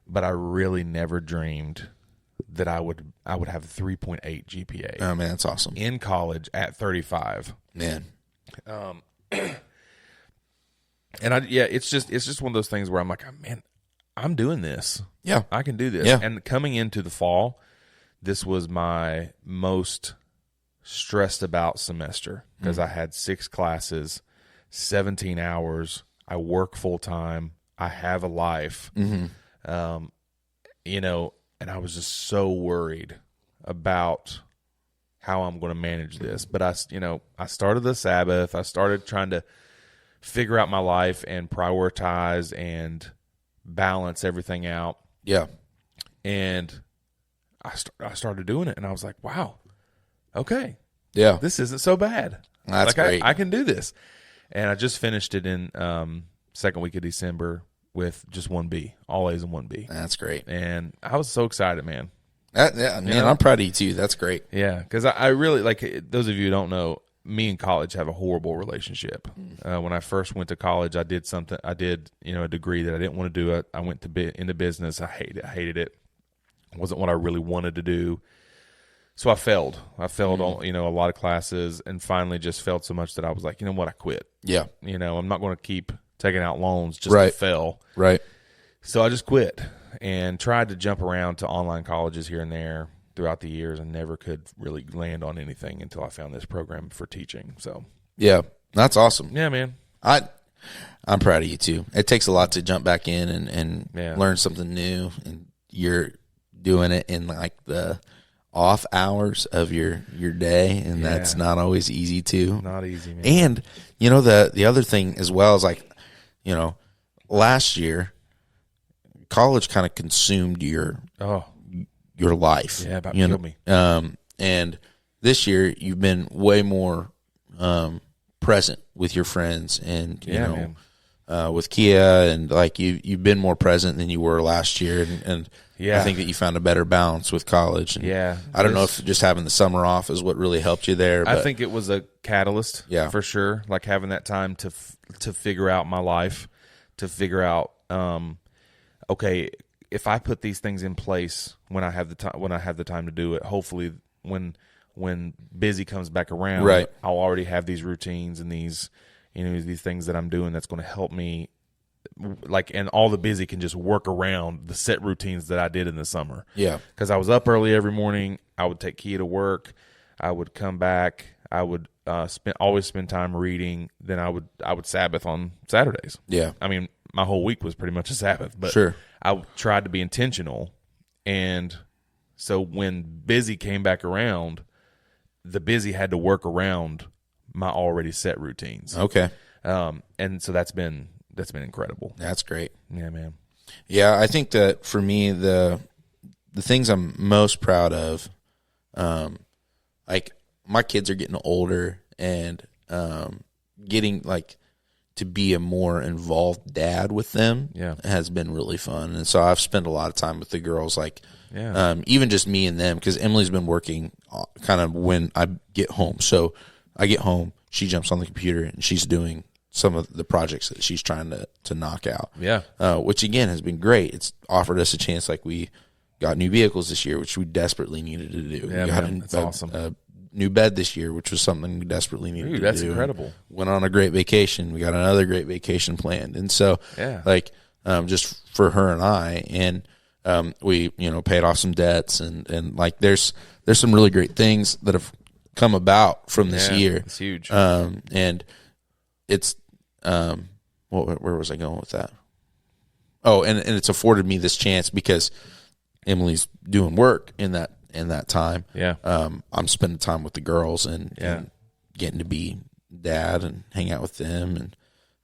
but I really never dreamed that I would have a 3.8 GPA. Oh man, that's awesome. In college at 35. Man. And it's just one of those things where I'm like, man, I'm doing this. Yeah. I can do this. Yeah. And coming into the fall, this was my most stressed about semester because I had 6 classes, 17 hours. I work full time. I have a life. And I was just so worried about how I'm going to manage this. But I started the Sabbath. I started trying to figure out my life and prioritize and balance everything out. Yeah. And I started doing it, and I was like, wow, okay. Yeah. This isn't so bad. That's great. I can do this. And I just finished it in second week of December with just 1B, all A's and 1B. That's great. And I was so excited, man. I'm proud of you too. That's great. Yeah, because I really, like, those of you who don't know, me and college have a horrible relationship. When I first went to college, I did a degree that I didn't want to do. I went into business. I hated it. It wasn't what I really wanted to do. So I failed. I failed on, a lot of classes, and finally just failed so much that I was like, you know what, I quit. Yeah. I'm not going to keep taking out loans just to fail. Right. So I just quit and tried to jump around to online colleges here and there throughout the years, and never could really land on anything until I found this program for teaching. So yeah, that's awesome. Yeah, man. I'm proud of you too. It takes a lot to jump back in and learn something new, and you're doing it in like the off hours of your day, and that's not always easy too. Not easy, man. And the other thing as well is like, last year college kind of consumed your life. Yeah, about killed me. And this year you've been way more present with your friends, and with Kia, and like you've been more present than you were last year, and I think that you found a better balance with college. And I don't know if just having the summer off is what really helped you there. But I think it was a catalyst, for sure. Like having that time to figure out my life, to figure out, okay, if I put these things in place when I have the time to do it, hopefully when busy comes back around, right, I'll already have these routines and these things that I'm doing that's going to help me. Like, and all the busy can just work around the set routines that I did in the summer. Yeah. Because I was up early every morning. I would take Kia to work. I would come back. I would always spend time reading. Then I would Sabbath on Saturdays. Yeah. I mean, my whole week was pretty much a Sabbath. But sure. I tried to be intentional. And so when busy came back around, the busy had to work around my already set routines. Okay. And so that's been incredible. That's great. Yeah, man. Yeah, I think that for me, the things I'm most proud of, like my kids are getting older, and getting like to be a more involved dad with them has been really fun. And so I've spent a lot of time with the girls, like even just me and them, because Emily's been working kind of when I get home. So I get home, she jumps on the computer and she's doing some of the projects that she's trying to knock out. Yeah. Which again has been great. It's offered us a chance. Like we got new vehicles this year, which we desperately needed to do. Yeah, we got that's awesome. A new bed this year, which was something we desperately needed to do. That's incredible. Went on a great vacation. We got another great vacation planned. And so like just for her and I, and we, paid off some debts and like there's some really great things that have come about from this year. It's huge. And it's where was I going with that? Oh, and it's afforded me this chance because Emily's doing work in that time. Yeah. I'm spending time with the girls and getting to be dad and hang out with them,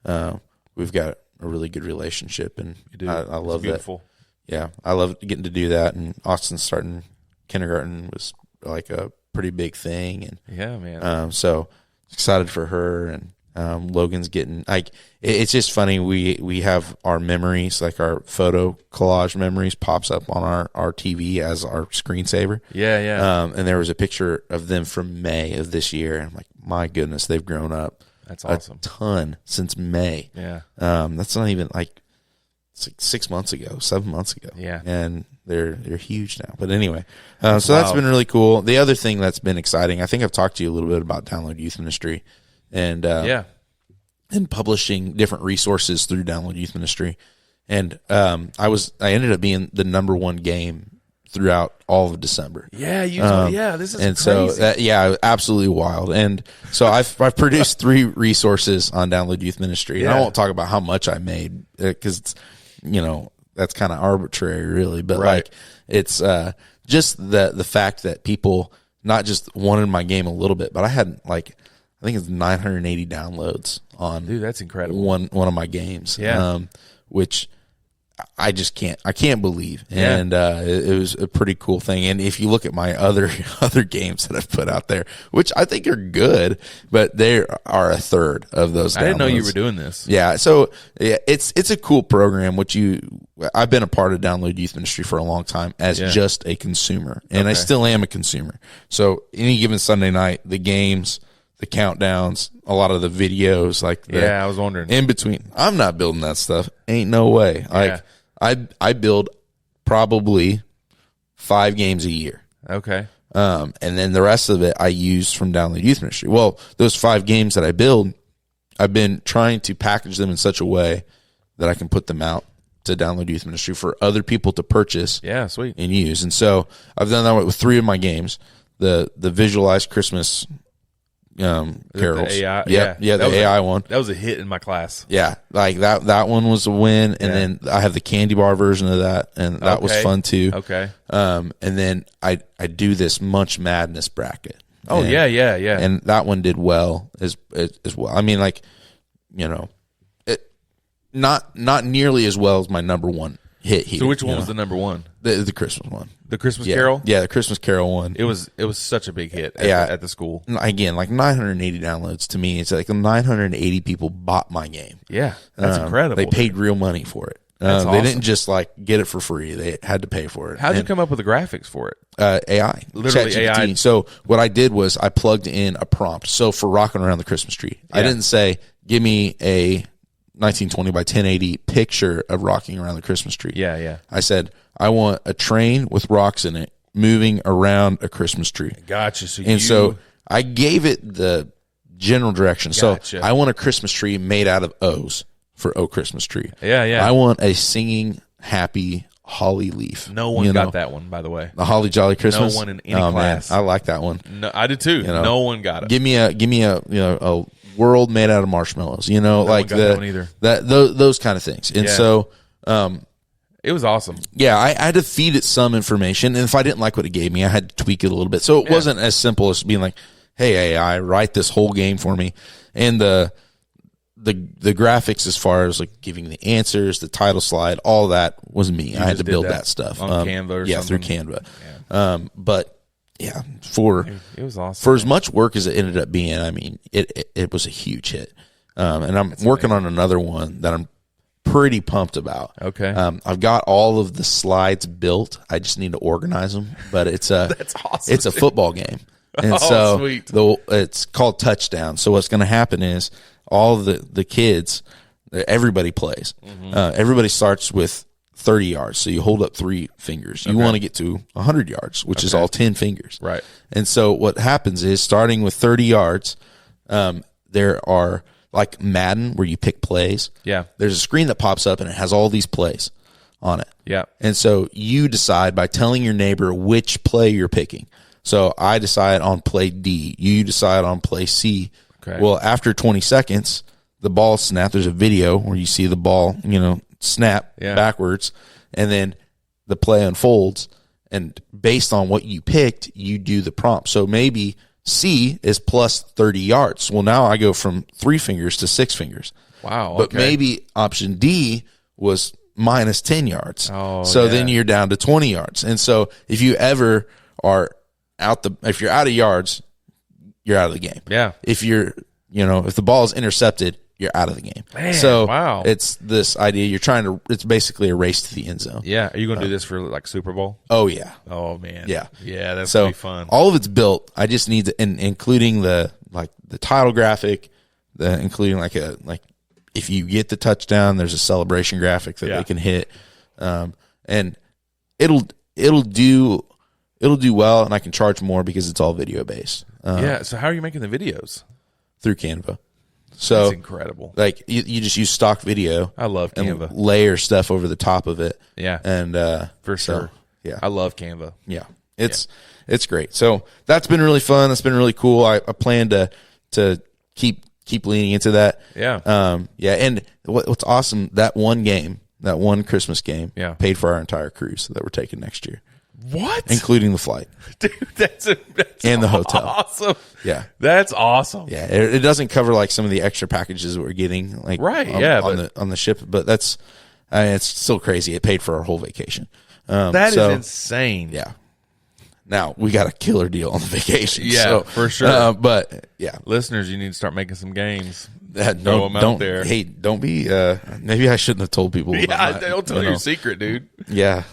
and we've got a really good relationship, and I love that. Yeah, I love getting to do that. And Austin starting kindergarten was like a pretty big thing, and yeah, man. So excited for her, and Logan's getting like it's just funny. We have our memories, like our photo collage memories, pops up on our TV as our screensaver. Yeah. And there was a picture of them from May of this year, and I'm like, my goodness, they've grown up. That's awesome. A ton since May. Yeah. That's not even like it's like 6 months ago, 7 months ago. Yeah. And they're huge now. But anyway, so that's been really cool. The other thing that's been exciting, I think I've talked to you a little bit about Download Youth Ministry, and and publishing different resources through Download Youth Ministry. And I ended up being the number one game throughout all of December. Yeah, this is and crazy. So absolutely wild. And so I've produced 3 resources on Download Youth Ministry. And I won't talk about how much I made because it's, that's kind of arbitrary really, but like it's just the fact that people not just wanted my game a little bit, but I had like I think it's 980 downloads on that's incredible. One of my games. Yeah. Which I can't believe. And it was a pretty cool thing. And if you look at my other games that I've put out there, which I think are good, but they are a third of those downloads. I didn't know you were doing this. Yeah. So it's a cool program, I've been a part of Download Youth Ministry for a long time as just a consumer, and I still am a consumer. So any given Sunday night, the games, the countdowns, a lot of the videos, like I was wondering in between. I'm not building that stuff. Ain't no way. Like I build probably 5 games a year. Okay. And then the rest of it I use from Download Youth Ministry. Well, those 5 games that I build, I've been trying to package them in such a way that I can put them out to Download Youth Ministry for other people to purchase. Yeah, sweet. And use. And so I've done that with 3 of my games. The Visualized Christmas carols. The AI, the AI one. That was a hit in my class. Yeah, like that one was a win, and then I have the candy bar version of that, and that was fun too. Okay. And then I do this Munch Madness bracket. Oh, and, yeah. And that one did well as well. I mean, like, not nearly as well as my number one hit here. So which one was the number one? The Christmas one. The Christmas Carol? Yeah, the Christmas Carol one. It was such a big hit at the school. Again, like 980 downloads to me. It's like 980 people bought my game. Yeah, that's incredible. They paid real money for it. That's They awesome. didn't just like get it for free. They had to pay for it. How'd you come up with the graphics for it? AI. Literally ChatGPT. AI. So what I did was I plugged in a prompt. So for Rocking Around the Christmas Tree, I didn't say, give me a 1920 by 1080 picture of rocking around the Christmas tree. Yeah. I said, I want a train with rocks in it moving around a Christmas tree. Gotcha. So I gave it the general direction. Gotcha. So I want a Christmas tree made out of O's for O Christmas Tree. Yeah. I want a singing, happy holly leaf. No one got that one, by the way. The Holly Jolly Christmas. No one in any class. Man, I like that one. No, I did too. No one got it. Give me a world made out of marshmallows. Like that one either. Those kind of things. And so it was awesome. Yeah, I had to feed it some information, and if I didn't like what it gave me, I had to tweak it a little bit. So it wasn't as simple as being like, "Hey AI, write this whole game for me." And the graphics, as far as like giving the answers, the title slide, all that was me. I had to build that stuff on Canva or something. through Canva. Yeah. But yeah, for it was awesome. For as much work as it ended up being, I mean, it was a huge hit. And I'm working on another one that I'm pretty pumped about. Okay. I've got all of the slides built. I just need to organize them. But it's a That's awesome. it's a football game, and Oh, so sweet. it's called touchdown. So what's going to happen is all the kids, everybody plays. Everybody starts with 30 yards. So you hold up 3 fingers. You want to get to 100 yards, which is all 10 fingers. Right. And so what happens is, starting with 30 yards, there are, like Madden, where you pick plays. Yeah. There's a screen that pops up and it has all these plays on it. Yeah. And so you decide by telling your neighbor which play you're picking. So I decide on play D. You decide on play C. Okay. Well, after 20 seconds, the ball snap. There's a video where you see the ball, snap backwards, and then the play unfolds. And based on what you picked, you do the prompt. So maybe C is plus 30 yards. Well, now I go from 3 fingers to 6 fingers. Wow. But maybe option D was minus 10 yards. Oh, so then you're down to 20 yards. And so if you ever are if you're out of yards, you're out of the game. Yeah. If if the ball is intercepted, you're out of the game. Man, so wow. It's this idea it's basically a race to the end zone. Yeah. Are you going to do this for like Super Bowl? Oh yeah. Oh man. Yeah. Yeah. That's So going to be fun. all of it's built. I just need to, including the title graphic, including if you get the touchdown, there's a celebration graphic that they can hit. And it'll do well, and I can charge more because it's all video based. Yeah. So how are you making the videos? Through Canva. So That's incredible. like you just use stock video. I love Canva. And layer stuff over the top of it. Yeah. And For sure. yeah. I love Canva. Yeah. It's great. So that's been really fun. That's been really cool. I plan to keep leaning into that. Yeah. Yeah. And what's awesome, that one Christmas game paid for our entire cruise that we're taking next year. What? Including the flight. Dude, that's and the hotel. Awesome. Yeah. That's awesome. Yeah. It doesn't cover like some of the extra packages that we're getting on the ship, but that's it's still crazy. It paid for our whole vacation. That is insane. Yeah. Now we got a killer deal on the vacation. Yeah, so, for sure. But yeah, listeners, you need to start making some games. Throw them out there. Hey, don't be. Maybe I shouldn't have told people. Yeah, don't tell your secret, dude. Yeah,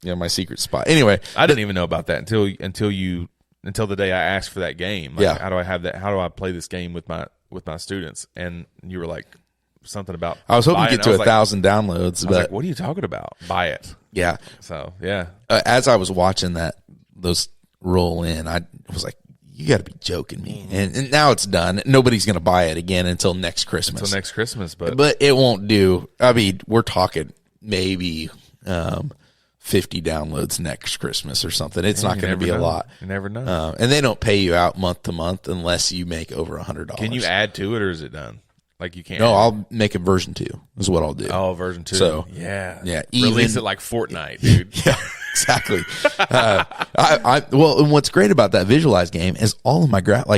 my secret spot. Anyway, I didn't even know about that until the day I asked for that game. Like, how do I have that? How do I play this game with my students? And you were like something about. I was hoping to get to 1,000 downloads. I was like, what are you talking about? Buy it. Yeah. So yeah. As I was watching those roll in, I was like, you got to be joking me. And now it's done. Nobody's going to buy it again until next Christmas. But it won't do. I mean, we're talking maybe 50 downloads next Christmas or something. It's not going to be a lot. You never know. And they don't pay you out month to month unless you make over $100. Can you add to it, or is it done? Like you can't. No, I'll make a version 2 is what I'll do. Oh, version 2. So yeah. Release it like Fortnite, dude. Yeah. Exactly. And what's great about that visualized game is all of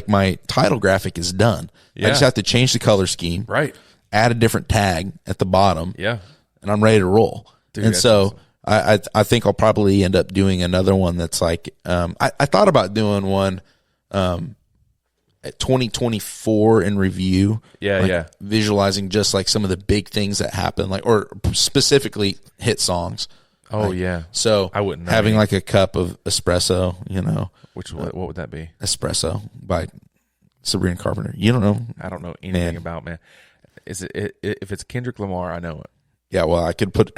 my title graphic is done. Yeah. I just have to change the color scheme, right? Add a different tag at the bottom, yeah, and I'm ready to roll. Dude, and so awesome. I think I'll probably end up doing another one that's like I thought about doing one at 2024 in review. Yeah, visualizing just like some of the big things that happen, like or specifically hit songs. Oh yeah. So I wouldn't know having like a cup of espresso, what would that be? Espresso by Sabrina Carpenter. You don't know? I don't know anything about, man. Is it if it's Kendrick Lamar, I know it. Yeah, well, I could put,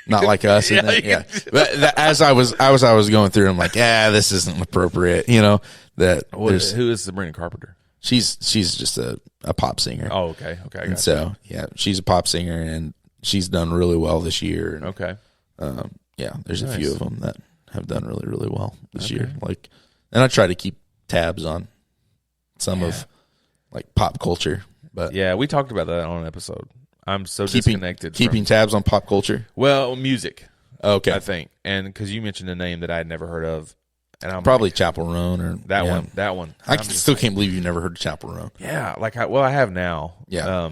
not like us. Yeah, yeah. But as I was going through, I'm like, this isn't appropriate. Who is Sabrina Carpenter? She's just a pop singer. Oh, okay. I got so yeah, she's a pop singer and she's done really well this year. And, okay. There's a few of them that have done really, really well this year. And I try to keep tabs on some of like pop culture. But yeah, we talked about that on an episode. I'm so disconnected. Keeping tabs on pop culture. Well, music. Okay, I think, and because you mentioned a name that I had never heard of, and I'm probably Chapel Roan or that one. That one. I still can't believe you've never heard of Chapel Roan. Yeah, I have now. Yeah.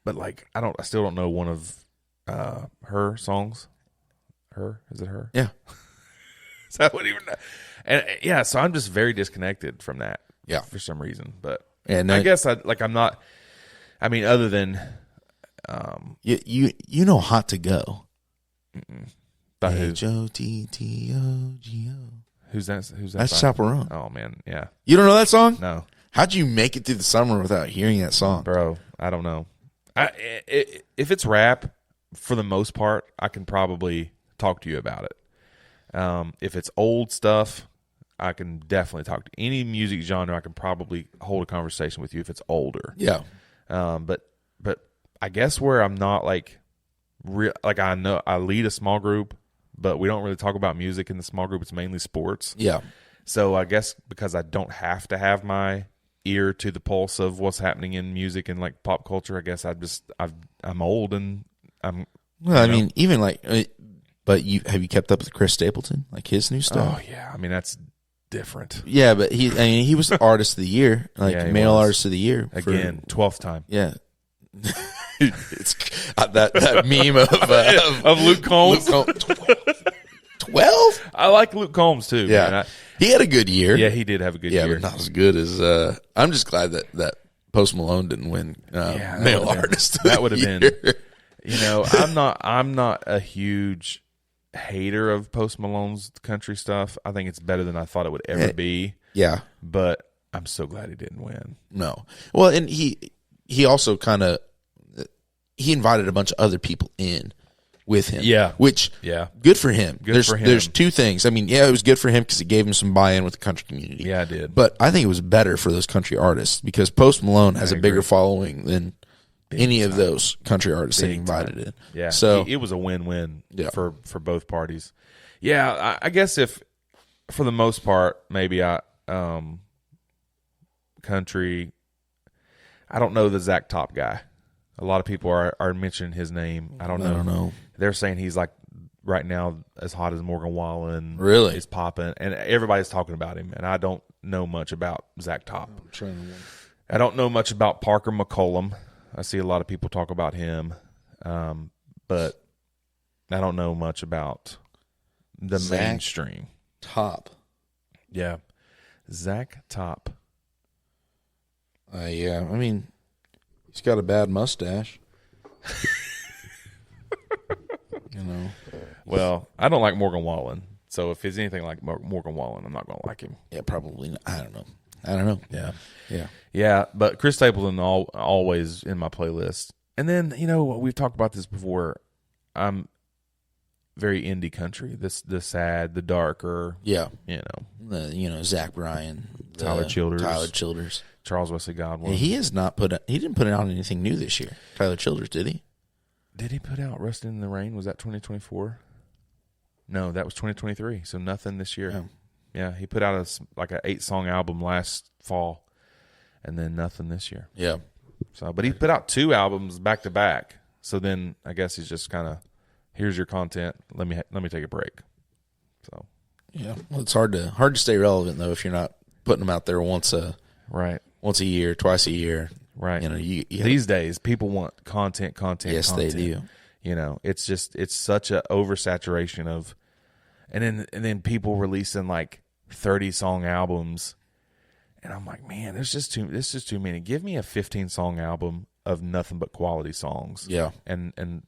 But I still don't know one of her songs. Is it her? Yeah. So I wouldn't even know. And yeah, so I'm just very disconnected from that. Yeah. For some reason, but I guess I'm not. I mean, other than You know Hot to Go. By who? H-O-T-T-O-G-O. Who's that? Who's that? That's by? Chaperone. Oh man, yeah. You don't know that song? No, How'd you make it through the summer without hearing that song? bro. I don't know. If it's rap, for the most part, I can probably talk to you about it. If it's old stuff, I can definitely talk to any music genre. I can probably hold a conversation with you if it's older. Yeah. But I guess where I'm not like I know I lead a small group, but we don't really talk about music in the small group. It's mainly sports. Yeah. So I guess because I don't have to have my ear to the pulse of what's happening in music and like pop culture, I guess I'm old and I'm. Well, I mean, even like, but have you kept up with Chris Stapleton, like his new stuff? Oh yeah, I mean that's different. Yeah, but he was the artist of the year, like male artist of the year again, 12th time. Yeah. It's that meme of Luke Combs. 12? I like Luke Combs too. Yeah, man. he had a good year. Yeah, he did have a good year. Yeah, but not as good as. I'm just glad that Post Malone didn't win male artist. That would have been. You know, I'm not a huge hater of Post Malone's country stuff. I think it's better than I thought it would ever be. Yeah, but I'm so glad he didn't win. No, well, and he also kind of he invited a bunch of other people in with him. Yeah, which good for him. There's two things. I mean, it was good for him because it gave him some buy-in with the country community. Yeah, it did. But I think it was better for those country artists because Post Malone has a bigger following than any of those country artists that he invited in. Yeah, so it was a win-win for both parties. Yeah, I guess if for the most part, maybe country. I don't know the Zach Top guy. A lot of people are mentioning his name. I don't know. They're saying he's like right now as hot as Morgan Wallen. Really, is popping, and everybody's talking about him. And I don't know much about Zach Top. I don't know much about Parker McCollum. I see a lot of people talk about him, but I don't know much about the mainstream. Top. Yeah. Zach Top. Yeah, I mean, he's got a bad mustache. You know. Well, I don't like Morgan Wallen, so if it's anything like Morgan Wallen, I'm not going to like him. Yeah, probably not. I don't know. Yeah. But Chris Stapleton always in my playlist. And then we've talked about this before. I'm very indie country. The sad, the darker. Yeah. The Zach Bryan, Tyler Childers, Charles Wesley Godwin. Yeah, he didn't put out anything new this year. Tyler Childers, did he? Did he put out Rusted in the Rain? Was that 2024? No, that was 2023. So nothing this year. Yeah, he put out an 8-song album last fall, and then nothing this year. Yeah. So, but he put out 2 albums back to back. So then I guess he's just kind of, here's your content. Let me take a break. So. Yeah, well, it's hard to stay relevant though if you're not putting them out there once a year, twice a year. Right. You these days people want content. Yes, content. they do. It's such a oversaturation of, and then people releasing like 30-song albums, and I'm like, man, this is just too many. Give me a 15-song album of nothing but quality songs. Yeah, and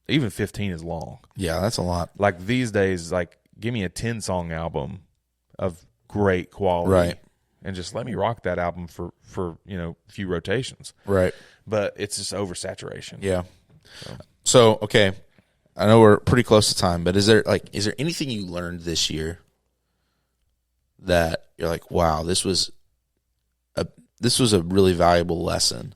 even 15 is long. Yeah, that's a lot. Like these days, like give me a 10-song album of great quality. Right. And just let me rock that album for a few rotations. Right. But it's just oversaturation. Yeah. So okay, I know we're pretty close to time, but is there anything you learned this year that you're like, wow, this was a really valuable lesson?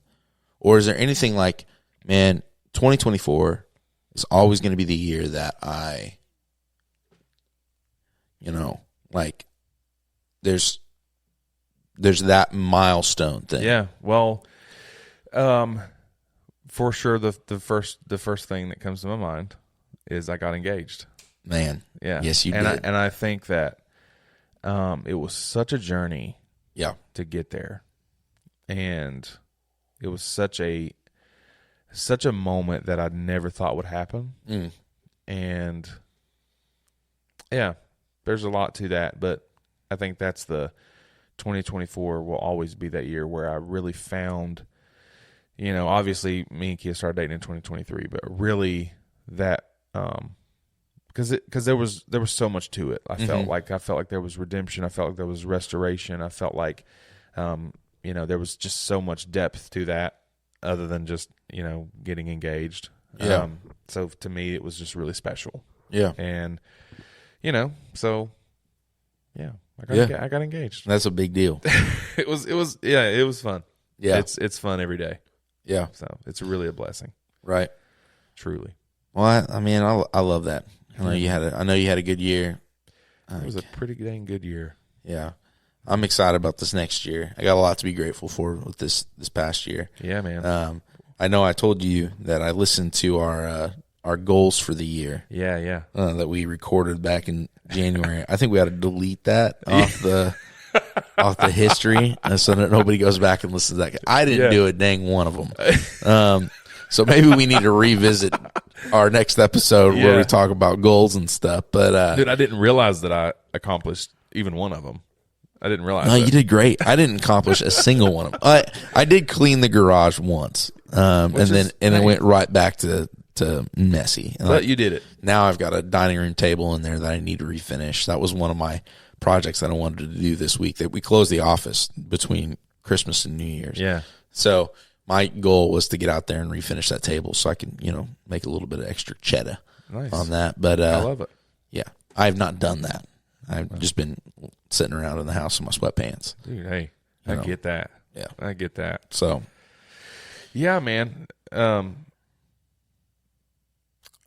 Or is there anything like, man, 2024 is always going to be the year that I, there's that milestone thing. Yeah. Well, for sure, the first thing that comes to my mind is I got engaged. Man. Yeah. Yes, you did. And I think that it was such a journey. Yeah. To get there, and it was such a moment that I never thought would happen. And yeah, there's a lot to that, but I think that's the 2024 will always be that year where I really found, obviously me and Kia started dating in 2023, but really that, because there was so much to it. I felt like there was redemption. I felt like there was restoration. I felt like, there was just so much depth to that, other than just getting engaged. Yeah. So to me, it was just really special. Yeah. And so yeah, I got engaged. That's a big deal. It was fun. Yeah. It's fun every day. Yeah. So it's really a blessing. Right. Truly. Well, I love that. I know you had a good year. It was a pretty dang good year. Yeah. I'm excited about this next year. I got a lot to be grateful for with this past year. Yeah, man. I know I told you that I listened to our goals for the year. Yeah. That we recorded back in January. I think we had to delete that off the history, so that nobody goes back and listens to that. I didn't do a dang one of them. So maybe we need to revisit our next episode where we talk about goals and stuff. But dude, I didn't realize that I accomplished even one of them. I didn't realize. No, you did great. I didn't accomplish a single one of them. I did clean the garage once, and then it went right back to messy. And but you did it. Now I've got a dining room table in there that I need to refinish. That was one of my projects that I wanted to do this week. That we closed the office between Christmas and New Year's. Yeah. So my goal was to get out there and refinish that table so I can, make a little bit of extra cheddar on that. But I love it. Yeah, I have not done that. I've just been sitting around in the house in my sweatpants. Dude, hey, I get that. Yeah, I get that. So, yeah, man. I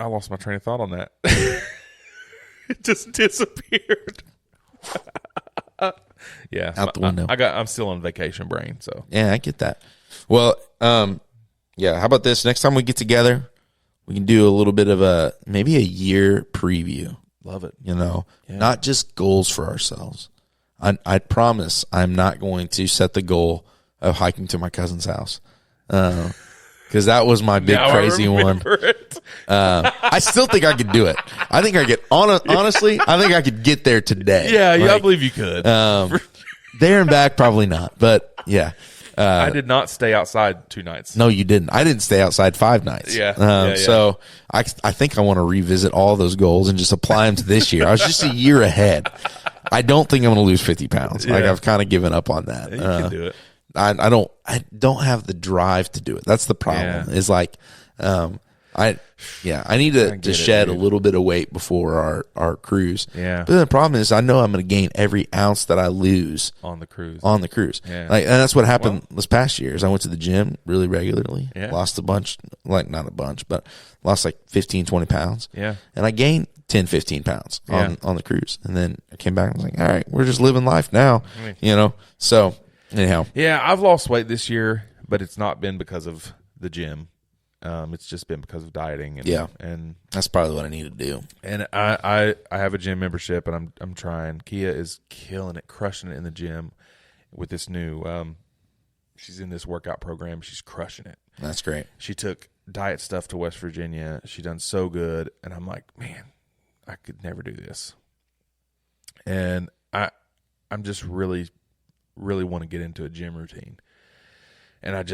lost my train of thought on that. It just disappeared. Yeah, out the window. I'm still on vacation brain. So yeah, I get that. Well, yeah. How about this? Next time we get together, we can do a little bit of maybe a year preview. Love it. Not just goals for ourselves. I promise I'm not going to set the goal of hiking to my cousin's house. Because that was my big crazy one. I still think I could do it. I think I could, honestly, I think I could get there today. Yeah, I believe you could. There and back, probably not. But yeah. I did not stay outside 2 nights. No, you didn't. I didn't stay outside 5 nights. Yeah. So I think I want to revisit all those goals and just apply them to this year. I was just a year ahead. I don't think I'm going to lose 50 pounds. Like I've kind of given up on that. You can do it. I don't have the drive to do it. That's the problem. Is like, I need to shed a little bit of weight before our cruise. Yeah. But the problem is I know I'm going to gain every ounce that I lose on the cruise. Yeah. And that's what happened this past year is I went to the gym really regularly. Yeah. Lost a bunch, not a bunch, but lost like 15, 20 pounds. Yeah. And I gained 10, 15 pounds on the cruise. And then I came back and was like, all right, we're just living life now, So anyhow. Yeah, I've lost weight this year, but it's not been because of the gym. It's just been because of dieting. And that's probably what I need to do. And I have a gym membership, and I'm trying. Kia is killing it, crushing it in the gym with this new. She's in this workout program. She's crushing it. That's great. She took diet stuff to West Virginia. She done so good, and I'm like, man, I could never do this. And I'm just really, really want to get into a gym routine, and I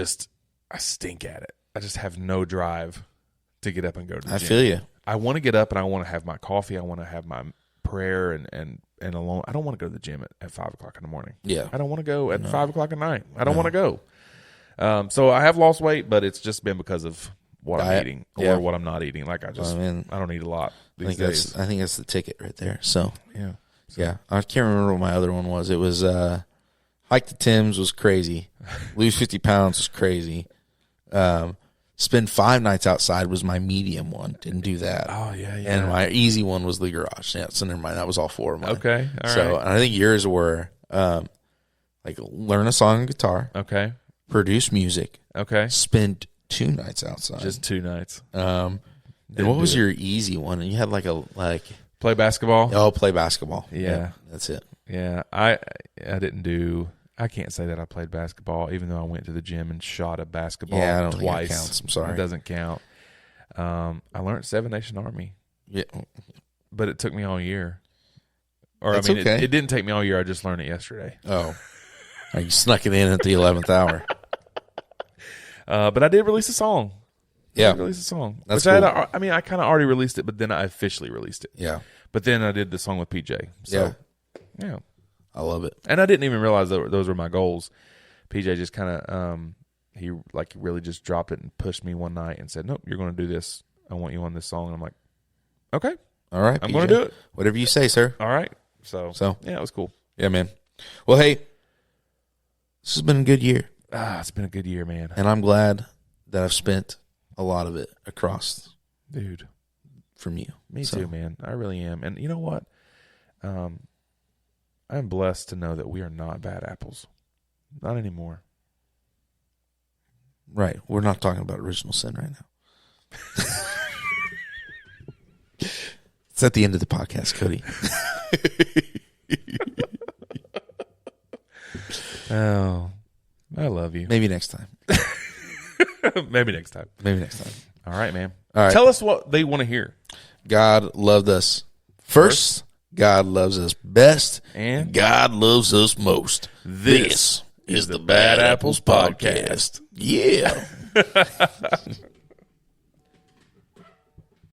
stink at it. I just have no drive to get up and go to the gym. I feel you. I want to get up and I want to have my coffee. I want to have my prayer and alone. I don't want to go to the gym at 5 o'clock in the morning. Yeah. I don't want to go at 5 o'clock at night. I don't want to go. So I have lost weight, but it's just been because of what I'm eating or what I'm not eating. Like I don't eat a lot these days. I think that's the ticket right there. So yeah. I can't remember what my other one was. It was hike to Tim's was crazy. Lose 50 pounds was crazy. Spend 5 nights outside was my medium one. Didn't do that. Oh, yeah. And my easy one was the garage. Yeah, so never mind. That was all 4 of mine. Okay. All right. And I think yours were like learn a song on guitar. Okay. Produce music. Okay. Spend 2 nights outside. Just 2 nights. And what was your easy one? And you had play basketball. Oh, play basketball. Yeah. That's it. Yeah. I didn't do. I can't say that I played basketball, even though I went to the gym and shot a basketball I don't twice. Think it counts. I'm sorry. It doesn't count. I learned 7 Nation Army. Yeah. But it took me all year. That's okay. It didn't take me all year. I just learned it yesterday. Oh. You snuck it in at the 11th hour. But I did release a song. Yeah. I did release a song. That's which cool. I kind of already released it, but then I officially released it. Yeah. But then I did the song with PJ. So, yeah. I love it. And I didn't even realize that those were my goals. PJ just kind of, he really just dropped it and pushed me one night and said, nope, you're going to do this. I want you on this song. And I'm like, okay. All right. I'm going to do it. Whatever you say, sir. All right. So, yeah, it was cool. Yeah, man. Well, hey, this has been a good year. It's been a good year, man. And I'm glad that I've spent a lot of it across. Dude. From you. Me too, man. I really am. And you know what? I'm blessed to know that we are not bad apples. Not anymore. Right. We're not talking about original sin right now. It's at the end of the podcast, Cody. Oh, I love you. Maybe next time. Maybe next time. Maybe next time. All right, man. All right. Tell us what they want to hear. God loved us first. God loves us best. And God loves us most. This is the Bad Apples Podcast. Yeah.